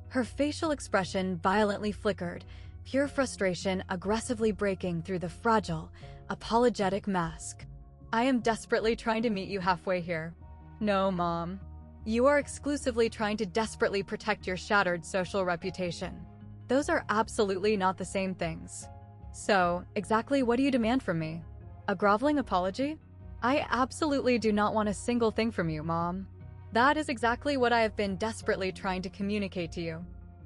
Her facial expression violently flickered, pure frustration aggressively breaking through the fragile, apologetic mask. "I am desperately trying to meet you halfway here." "No, Mom. You are exclusively trying to desperately protect your shattered social reputation. Those are absolutely not the same things." "So, exactly what do you demand from me? A groveling apology?" "I absolutely do not want a single thing from you, Mom. That is exactly what I have been desperately trying to communicate to you."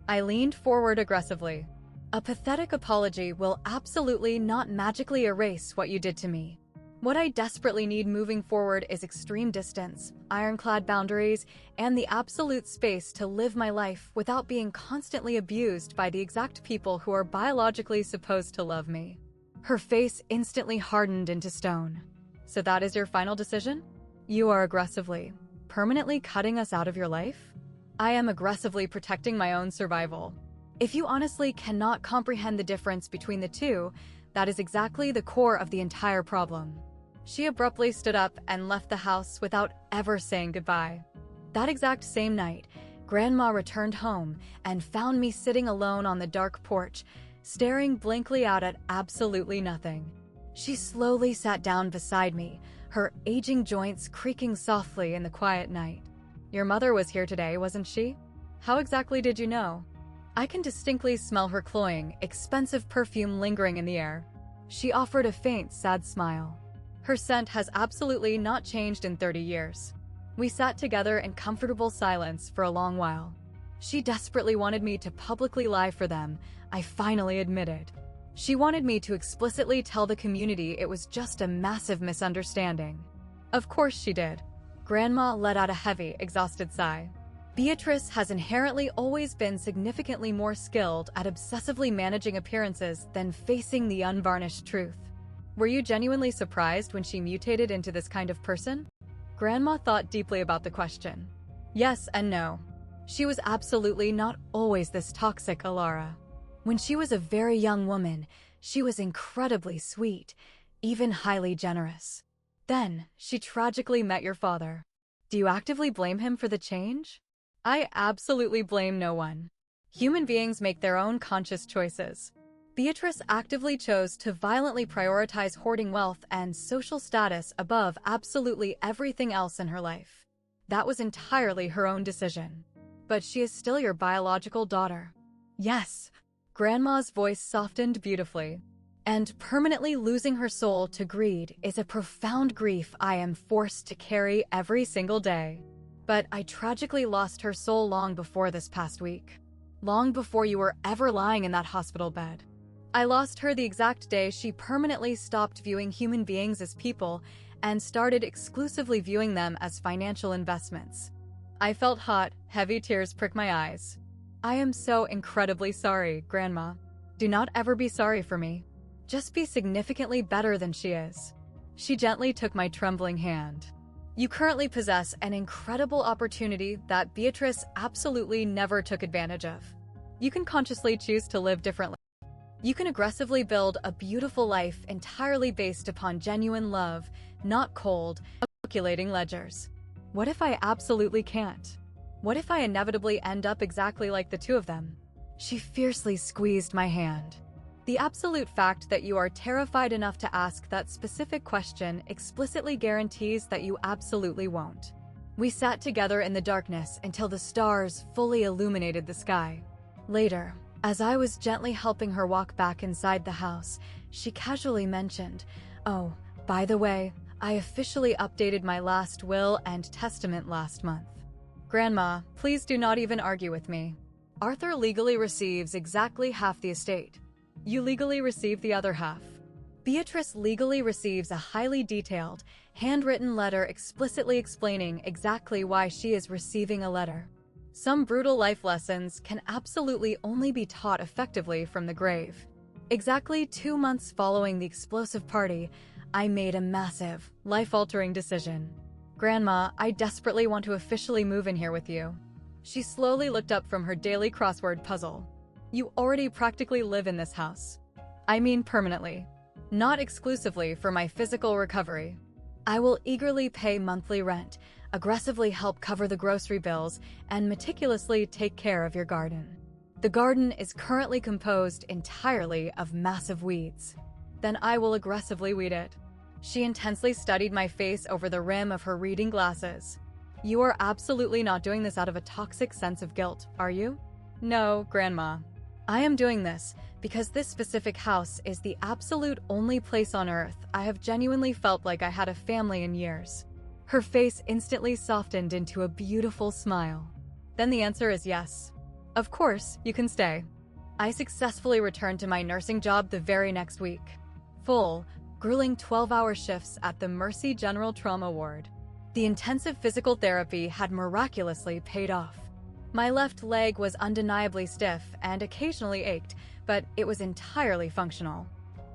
I leaned forward aggressively. "A pathetic apology will absolutely not magically erase what you did to me. What I desperately need moving forward is extreme distance, ironclad boundaries, and the absolute space to live my life without being constantly abused by the exact people who are biologically supposed to love me." Her face instantly hardened into stone. "So that is your final decision? You are aggressively, permanently cutting us out of your life?" "I am aggressively protecting my own survival. If you honestly cannot comprehend the difference between the two, that is exactly the core of the entire problem." She abruptly stood up and left the house without ever saying goodbye. That exact same night, Grandma returned home and found me sitting alone on the dark porch, staring blankly out at absolutely nothing. She slowly sat down beside me, her aging joints creaking softly in the quiet night. "Your mother was here today, wasn't she? How exactly did you know?" I can distinctly smell her cloying, expensive perfume lingering in the air. She offered a faint, sad smile. Her scent has absolutely not changed in 30 years. We sat together in comfortable silence for a long while. She desperately wanted me to publicly lie for them, I finally admitted. She wanted me to explicitly tell the community it was just a massive misunderstanding. Of course she did. Grandma let out a heavy, exhausted sigh. Beatrice has inherently always been significantly more skilled at obsessively managing appearances than facing the unvarnished truth. Were you genuinely surprised when she mutated into this kind of person? Grandma thought deeply about the question. Yes and no. She was absolutely not always this toxic, Alara. When she was a very young woman, she was incredibly sweet, even highly generous. Then, she tragically met your father. Do you actively blame him for the change? I absolutely blame no one. Human beings make their own conscious choices. Beatrice actively chose to violently prioritize hoarding wealth and social status above absolutely everything else in her life. That was entirely her own decision. But she is still your biological daughter. Yes. Grandma's voice softened beautifully. And permanently losing her soul to greed is a profound grief I am forced to carry every single day. But I tragically lost her soul long before this past week. Long before you were ever lying in that hospital bed. I lost her the exact day she permanently stopped viewing human beings as people and started exclusively viewing them as financial investments. I felt hot, heavy tears prick my eyes. I am so incredibly sorry, Grandma. Do not ever be sorry for me. Just be significantly better than she is. She gently took my trembling hand. You currently possess an incredible opportunity that Beatrice absolutely never took advantage of. You can consciously choose to live differently. You can aggressively build a beautiful life entirely based upon genuine love, not cold, calculating ledgers. What if I absolutely can't? What if I inevitably end up exactly like the two of them? She fiercely squeezed my hand. The absolute fact that you are terrified enough to ask that specific question explicitly guarantees that you absolutely won't. We sat together in the darkness until the stars fully illuminated the sky. Later, as I was gently helping her walk back inside the house, she casually mentioned, "Oh, by the way, I officially updated my last will and testament last month." Grandma, please do not even argue with me. Arthur legally receives exactly half the estate. You legally receive the other half. Beatrice legally receives a highly detailed, handwritten letter explicitly explaining exactly why she is receiving a letter. Some brutal life lessons can absolutely only be taught effectively from the grave. Exactly 2 months following the explosive party, I made a massive, life-altering decision. Grandma, I desperately want to officially move in here with you. She slowly looked up from her daily crossword puzzle. You already practically live in this house. I mean permanently. Not exclusively for my physical recovery. I will eagerly pay monthly rent, aggressively help cover the grocery bills, and meticulously take care of your garden. The garden is currently composed entirely of massive weeds. Then I will aggressively weed it. She intensely studied my face over the rim of her reading glasses. You are absolutely not doing this out of a toxic sense of guilt, are you? No, Grandma. I am doing this because this specific house is the absolute only place on earth I have genuinely felt like I had a family in years. Her face instantly softened into a beautiful smile. Then the answer is yes. Of course, you can stay. I successfully returned to my nursing job the very next week. Full, grueling 12-hour shifts at the Mercy General Trauma Ward. The intensive physical therapy had miraculously paid off. My left leg was undeniably stiff and occasionally ached, but it was entirely functional.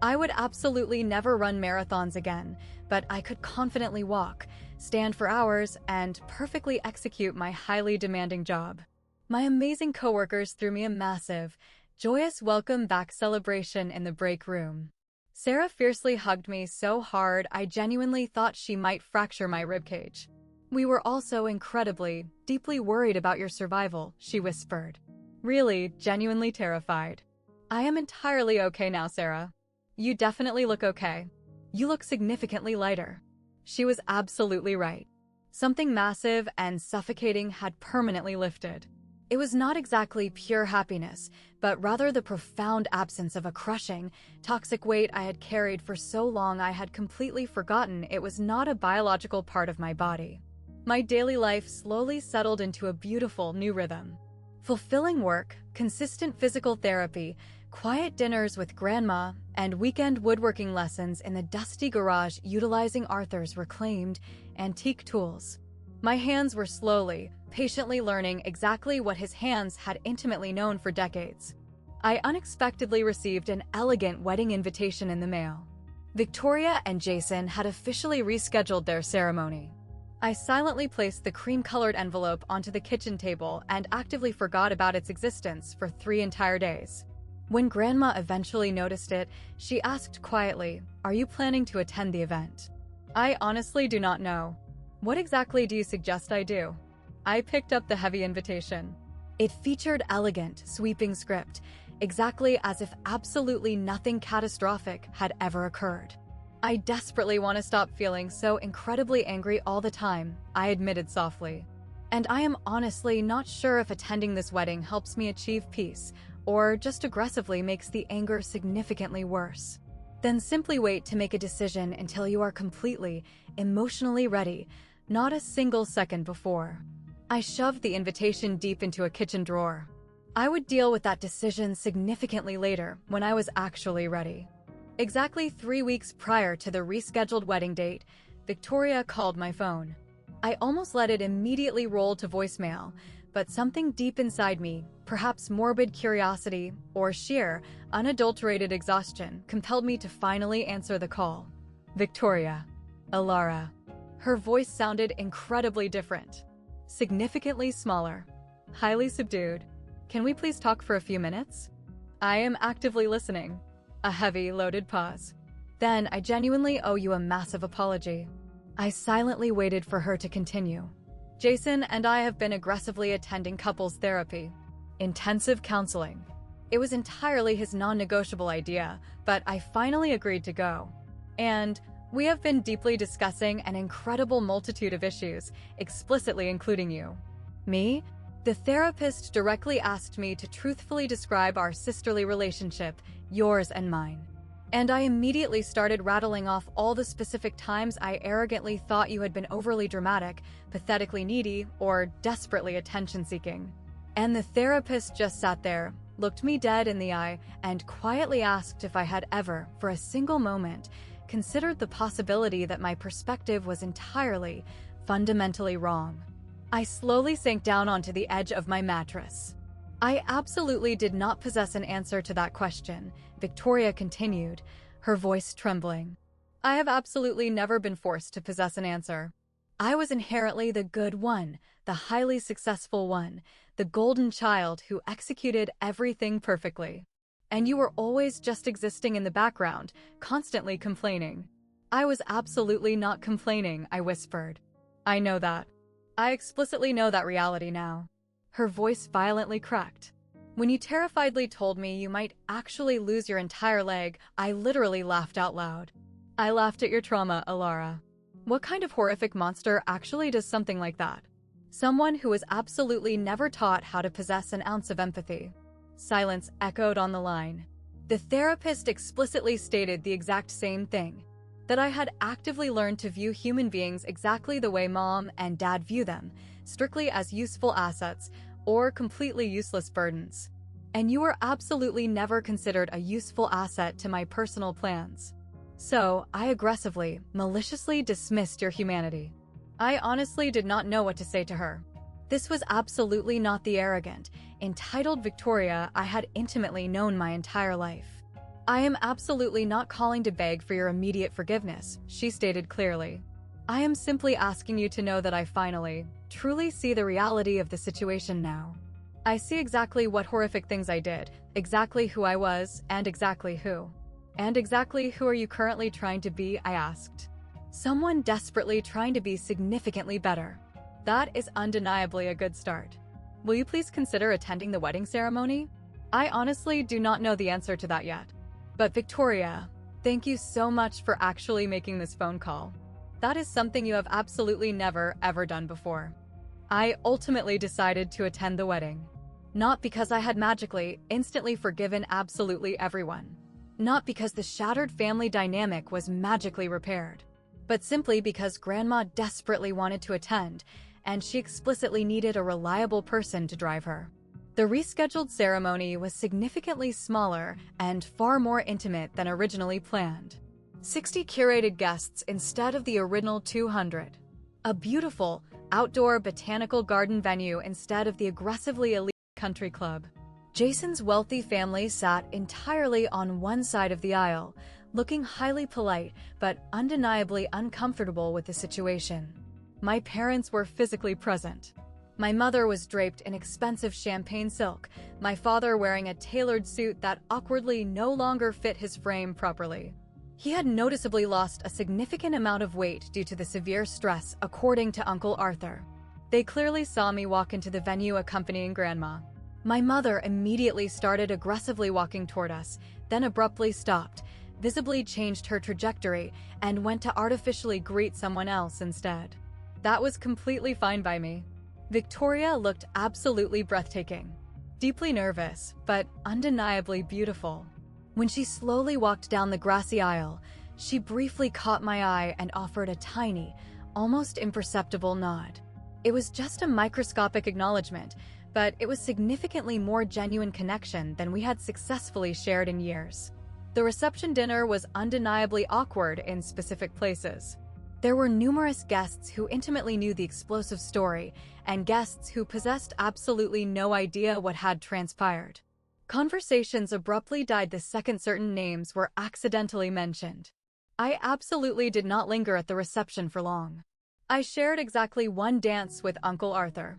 I would absolutely never run marathons again, but I could confidently walk, stand for hours, and perfectly execute my highly demanding job. My amazing coworkers threw me a massive, joyous welcome back celebration in the break room. Sarah fiercely hugged me so hard I genuinely thought she might fracture my ribcage. We were also incredibly, deeply worried about your survival, she whispered. Really, genuinely terrified. I am entirely okay now, Sarah. You definitely look okay. You look significantly lighter. She was absolutely right. Something massive and suffocating had permanently lifted. It was not exactly pure happiness, but rather the profound absence of a crushing, toxic weight I had carried for so long I had completely forgotten it was not a biological part of my body. My daily life slowly settled into a beautiful new rhythm. Fulfilling work, consistent physical therapy, quiet dinners with Grandma, and weekend woodworking lessons in the dusty garage utilizing Arthur's reclaimed, antique tools. My hands were slowly, patiently learning exactly what his hands had intimately known for decades. I unexpectedly received an elegant wedding invitation in the mail. Victoria and Jason had officially rescheduled their ceremony. I silently placed the cream-colored envelope onto the kitchen table and actively forgot about its existence for 3 entire days. When Grandma eventually noticed it, she asked quietly, "Are you planning to attend the event?" I honestly do not know. What exactly do you suggest I do? I picked up the heavy invitation. It featured elegant, sweeping script, exactly as if absolutely nothing catastrophic had ever occurred. I desperately want to stop feeling so incredibly angry all the time, I admitted softly. And I am honestly not sure if attending this wedding helps me achieve peace, or just aggressively makes the anger significantly worse. Then simply wait to make a decision until you are completely, emotionally ready, not a single second before. I shoved the invitation deep into a kitchen drawer. I would deal with that decision significantly later when I was actually ready. Exactly 3 weeks prior to the rescheduled wedding date, Victoria called my phone. I almost let it immediately roll to voicemail, but something deep inside me, perhaps morbid curiosity or sheer, unadulterated exhaustion, compelled me to finally answer the call. "Victoria, Alara. Her voice sounded incredibly different. Significantly smaller. Highly subdued. Can we please talk for a few minutes? I am actively listening. A heavy, loaded pause. Then I genuinely owe you a massive apology. I silently waited for her to continue. Jason and I have been aggressively attending couples therapy. Intensive counseling. It was entirely his non-negotiable idea, but I finally agreed to go. And we have been deeply discussing an incredible multitude of issues, explicitly including you. Me? The therapist directly asked me to truthfully describe our sisterly relationship, yours and mine. And I immediately started rattling off all the specific times I arrogantly thought you had been overly dramatic, pathetically needy, or desperately attention-seeking. And the therapist just sat there, looked me dead in the eye, and quietly asked if I had ever, for a single moment, considered the possibility that my perspective was entirely, fundamentally wrong. I slowly sank down onto the edge of my mattress. I absolutely did not possess an answer to that question, Victoria continued, her voice trembling. I have absolutely never been forced to possess an answer. I was inherently the good one, the highly successful one, the golden child who executed everything perfectly. And you were always just existing in the background, constantly complaining. I was absolutely not complaining, I whispered. I know that. I explicitly know that reality now. Her voice violently cracked. When you terrifiedly told me you might actually lose your entire leg, I literally laughed out loud. I laughed at your trauma, Alara. What kind of horrific monster actually does something like that? Someone who was absolutely never taught how to possess an ounce of empathy. Silence echoed on the line. The therapist explicitly stated the exact same thing, that I had actively learned to view human beings exactly the way mom and dad view them, strictly as useful assets or completely useless burdens. And you were absolutely never considered a useful asset to my personal plans. So, I aggressively, maliciously dismissed your humanity. I honestly did not know what to say to her. This was absolutely not the arrogant, entitled Victoria I had intimately known my entire life. I am absolutely not calling to beg for your immediate forgiveness, she stated clearly. I am simply asking you to know that I finally, truly see the reality of the situation now. I see exactly what horrific things I did, exactly who I was, and exactly who. And exactly who are you currently trying to be, I asked. Someone desperately trying to be significantly better. That is undeniably a good start. Will you please consider attending the wedding ceremony? I honestly do not know the answer to that yet. But Victoria, thank you so much for actually making this phone call. That is something you have absolutely never, ever done before. I ultimately decided to attend the wedding. Not because I had magically, instantly forgiven absolutely everyone. Not because the shattered family dynamic was magically repaired. But simply because Grandma desperately wanted to attend, and she explicitly needed a reliable person to drive her. The rescheduled ceremony was significantly smaller and far more intimate than originally planned. 60 curated guests instead of the original 200. A beautiful, outdoor botanical garden venue instead of the aggressively elite country club. Jason's wealthy family sat entirely on one side of the aisle, looking highly polite but undeniably uncomfortable with the situation. My parents were physically present. My mother was draped in expensive champagne silk, my father wearing a tailored suit that awkwardly no longer fit his frame properly. He had noticeably lost a significant amount of weight due to the severe stress, according to Uncle Arthur. They clearly saw me walk into the venue accompanying Grandma. My mother immediately started aggressively walking toward us, then abruptly stopped, visibly changed her trajectory, and went to artificially greet someone else instead. That was completely fine by me. Victoria looked absolutely breathtaking. Deeply nervous, but undeniably beautiful. When she slowly walked down the grassy aisle, she briefly caught my eye and offered a tiny, almost imperceptible nod. It was just a microscopic acknowledgement, but it was significantly more genuine connection than we had successfully shared in years. The reception dinner was undeniably awkward in specific places. There were numerous guests who intimately knew the explosive story, and guests who possessed absolutely no idea what had transpired. Conversations abruptly died the second certain names were accidentally mentioned. I absolutely did not linger at the reception for long. I shared exactly one dance with Uncle Arthur.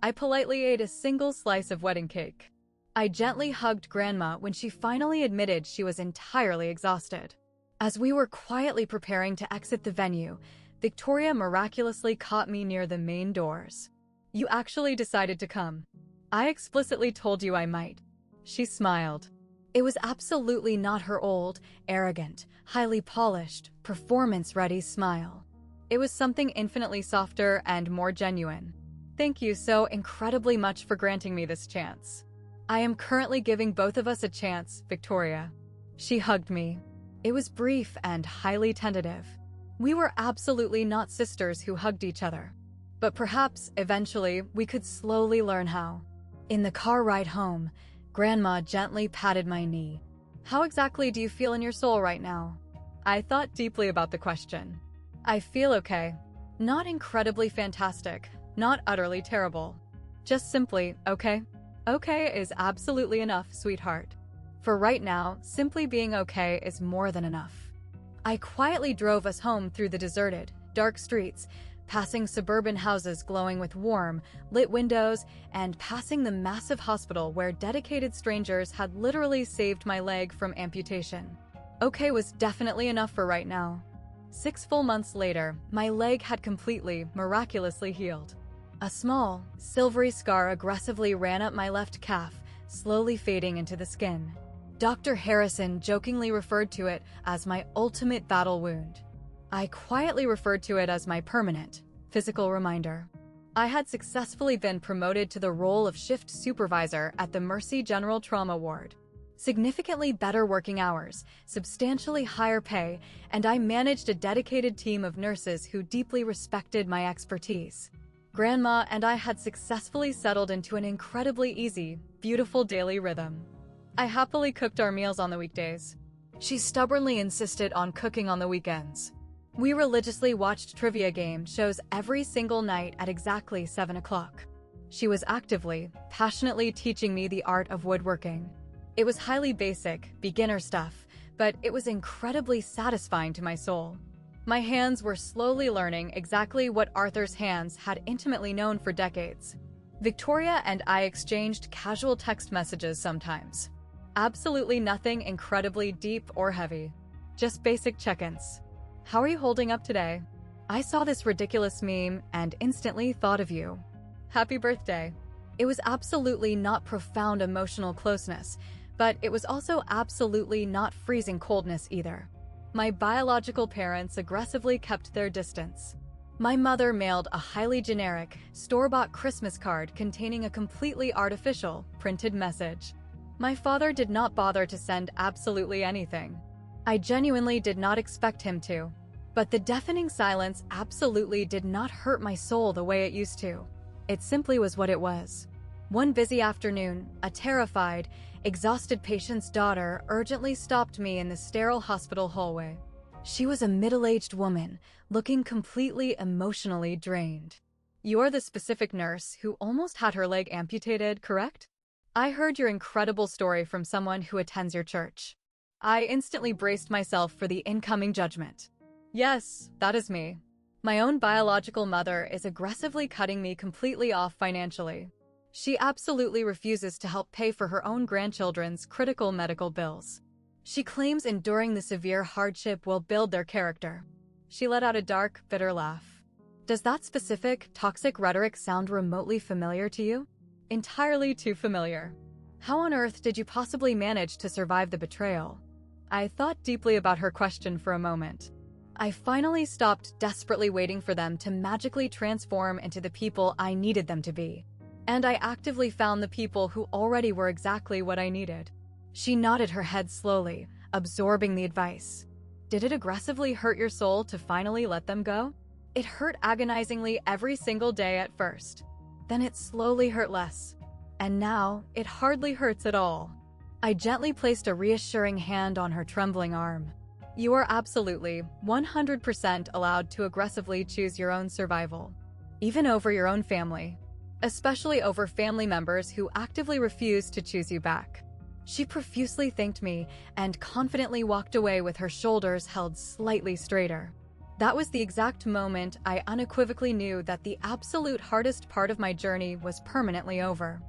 I politely ate a single slice of wedding cake. I gently hugged Grandma when she finally admitted she was entirely exhausted. As we were quietly preparing to exit the venue, Victoria miraculously caught me near the main doors. "You actually decided to come. I explicitly told you I might." She smiled. It was absolutely not her old, arrogant, highly polished, performance-ready smile. It was something infinitely softer and more genuine. "Thank you so incredibly much for granting me this chance. I am currently giving both of us a chance, Victoria." She hugged me. It was brief and highly tentative. We were absolutely not sisters who hugged each other. But perhaps, eventually, we could slowly learn how. In the car ride home, Grandma gently patted my knee. "How exactly do you feel in your soul right now?" I thought deeply about the question. "I feel okay. Not incredibly fantastic, not utterly terrible. Just simply okay. Okay is absolutely enough, sweetheart. For right now, simply being okay is more than enough." I quietly drove us home through the deserted, dark streets, passing suburban houses glowing with warm, lit windows, and passing the massive hospital where dedicated strangers had literally saved my leg from amputation. Okay was definitely enough for right now. 6 full months later, my leg had completely, miraculously healed. A small, silvery scar aggressively ran up my left calf, slowly fading into the skin. Dr. Harrison jokingly referred to it as my ultimate battle wound. I quietly referred to it as my permanent, physical reminder. I had successfully been promoted to the role of shift supervisor at the Mercy General Trauma Ward. Significantly better working hours, substantially higher pay, and I managed a dedicated team of nurses who deeply respected my expertise. Grandma and I had successfully settled into an incredibly easy, beautiful daily rhythm. I happily cooked our meals on the weekdays. She stubbornly insisted on cooking on the weekends. We religiously watched trivia game shows every single night at exactly 7 o'clock. She was actively, passionately teaching me the art of woodworking. It was highly basic, beginner stuff, but it was incredibly satisfying to my soul. My hands were slowly learning exactly what Arthur's hands had intimately known for decades. Victoria and I exchanged casual text messages sometimes. Absolutely nothing incredibly deep or heavy. Just basic check-ins. "How are you holding up today? I saw this ridiculous meme and instantly thought of you. Happy birthday." It was absolutely not profound emotional closeness, but it was also absolutely not freezing coldness either. My biological parents aggressively kept their distance. My mother mailed a highly generic, store-bought Christmas card containing a completely artificial, printed message. My father did not bother to send absolutely anything. I genuinely did not expect him to. But the deafening silence absolutely did not hurt my soul the way it used to. It simply was what it was. One busy afternoon, a terrified, exhausted patient's daughter urgently stopped me in the sterile hospital hallway. She was a middle-aged woman, looking completely emotionally drained. "You're the specific nurse who almost had her leg amputated, correct? I heard your incredible story from someone who attends your church." I instantly braced myself for the incoming judgment. Yes, that is me. My own biological mother is aggressively cutting me completely off financially. She absolutely refuses to help pay for her own grandchildren's critical medical bills. She claims enduring the severe hardship will build their character. She let out a dark, bitter laugh. Does that specific, toxic rhetoric sound remotely familiar to you? Entirely too familiar. How on earth did you possibly manage to survive the betrayal? I thought deeply about her question for a moment. I finally stopped desperately waiting for them to magically transform into the people I needed them to be. And I actively found the people who already were exactly what I needed. She nodded her head slowly, absorbing the advice. Did it aggressively hurt your soul to finally let them go? It hurt agonizingly every single day at first. Then it slowly hurt less. And now, it hardly hurts at all. I gently placed a reassuring hand on her trembling arm. You are absolutely, 100% allowed to aggressively choose your own survival. Even over your own family. Especially over family members who actively refuse to choose you back. She profusely thanked me and confidently walked away with her shoulders held slightly straighter. That was the exact moment I unequivocally knew that the absolute hardest part of my journey was permanently over.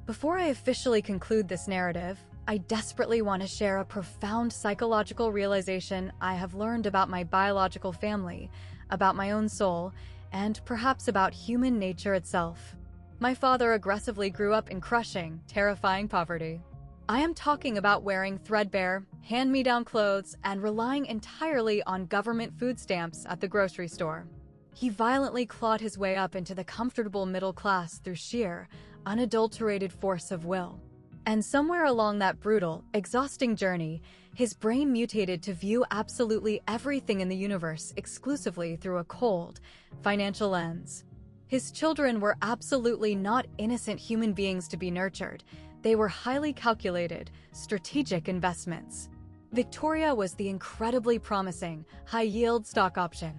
Before I officially conclude this narrative, I desperately want to share a profound psychological realization I have learned about my biological family, about my own soul, and perhaps about human nature itself. My father aggressively grew up in crushing, terrifying poverty. I am talking about wearing threadbare, hand-me-down clothes and relying entirely on government food stamps at the grocery store. He violently clawed his way up into the comfortable middle class through sheer, unadulterated force of will. And somewhere along that brutal, exhausting journey, his brain mutated to view absolutely everything in the universe exclusively through a cold, financial lens. His children were absolutely not innocent human beings to be nurtured. They were highly calculated, strategic investments. Victoria was the incredibly promising, high-yield stock option.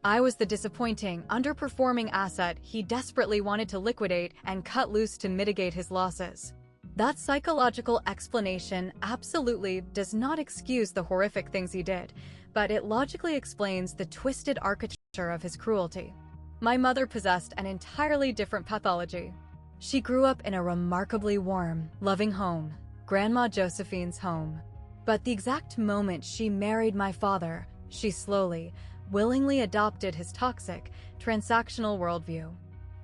I was the disappointing, underperforming asset he desperately wanted to liquidate and cut loose to mitigate his losses. That psychological explanation absolutely does not excuse the horrific things he did, but it logically explains the twisted architecture of his cruelty. My mother possessed an entirely different pathology. She grew up in a remarkably warm, loving home, Grandma Josephine's home. But the exact moment she married my father, she slowly, willingly adopted his toxic, transactional worldview.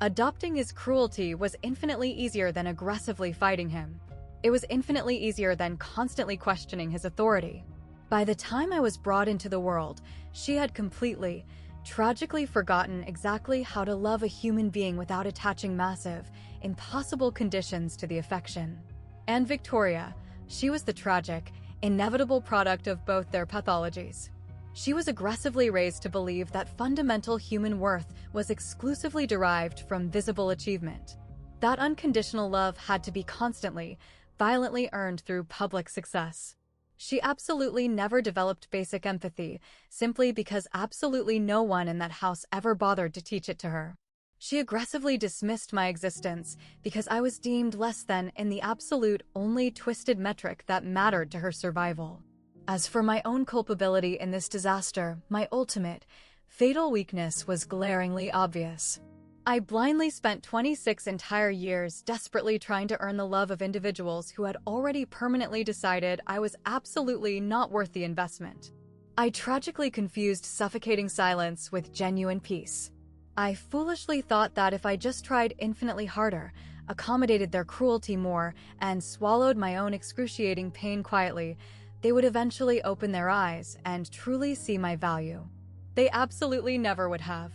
Adopting his cruelty was infinitely easier than aggressively fighting him. It was infinitely easier than constantly questioning his authority. By the time I was brought into the world, she had completely, tragically forgotten exactly how to love a human being without attaching massive, impossible conditions to the affection. And Victoria, she was the tragic, inevitable product of both their pathologies. She was aggressively raised to believe that fundamental human worth was exclusively derived from visible achievement. That unconditional love had to be constantly, violently earned through public success. She absolutely never developed basic empathy, simply because absolutely no one in that house ever bothered to teach it to her. She aggressively dismissed my existence because I was deemed less than in the absolute only twisted metric that mattered to her survival. As for my own culpability in this disaster, my ultimate, fatal weakness was glaringly obvious. I blindly spent 26 entire years desperately trying to earn the love of individuals who had already permanently decided I was absolutely not worth the investment. I tragically confused suffocating silence with genuine peace. I foolishly thought that if I just tried infinitely harder, accommodated their cruelty more, and swallowed my own excruciating pain quietly, they would eventually open their eyes and truly see my value. They absolutely never would have.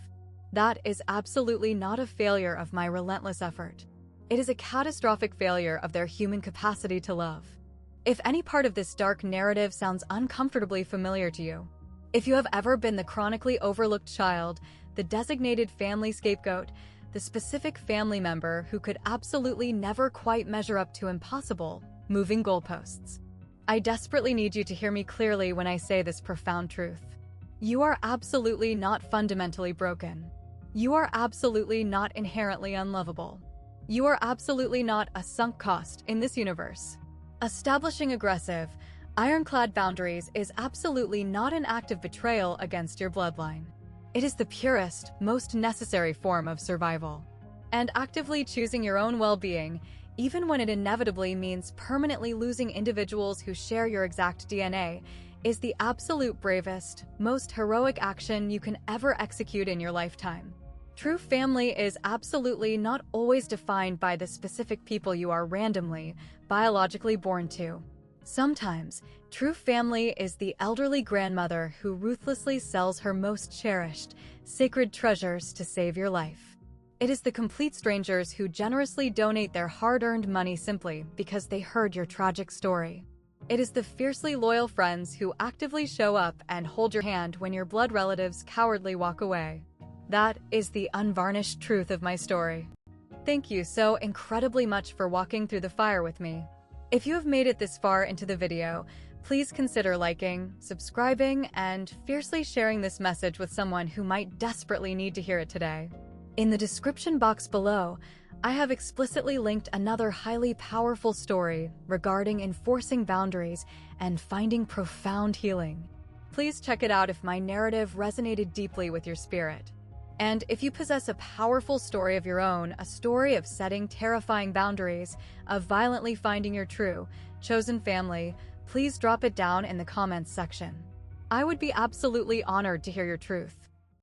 That is absolutely not a failure of my relentless effort. It is a catastrophic failure of their human capacity to love. If any part of this dark narrative sounds uncomfortably familiar to you, if you have ever been the chronically overlooked child, the designated family scapegoat, the specific family member who could absolutely never quite measure up to impossible, moving goalposts, I desperately need you to hear me clearly when I say this profound truth. You are absolutely not fundamentally broken. You are absolutely not inherently unlovable. You are absolutely not a sunk cost in this universe. Establishing aggressive, ironclad boundaries is absolutely not an act of betrayal against your bloodline. It is the purest, most necessary form of survival. And actively choosing your own well-being, even when it inevitably means permanently losing individuals who share your exact DNA, is the absolute bravest, most heroic action you can ever execute in your lifetime. True family is absolutely not always defined by the specific people you are randomly, biologically born to. Sometimes, true family is the elderly grandmother who ruthlessly sells her most cherished, sacred treasures to save your life. It is the complete strangers who generously donate their hard-earned money simply because they heard your tragic story. It is the fiercely loyal friends who actively show up and hold your hand when your blood relatives cowardly walk away. That is the unvarnished truth of my story. Thank you so incredibly much for walking through the fire with me. If you have made it this far into the video, please consider liking, subscribing, and fiercely sharing this message with someone who might desperately need to hear it today. In the description box below, I have explicitly linked another highly powerful story regarding enforcing boundaries and finding profound healing. Please check it out if my narrative resonated deeply with your spirit. And if you possess a powerful story of your own, a story of setting terrifying boundaries, of violently finding your true, chosen family, please drop it down in the comments section. I would be absolutely honored to hear your truth.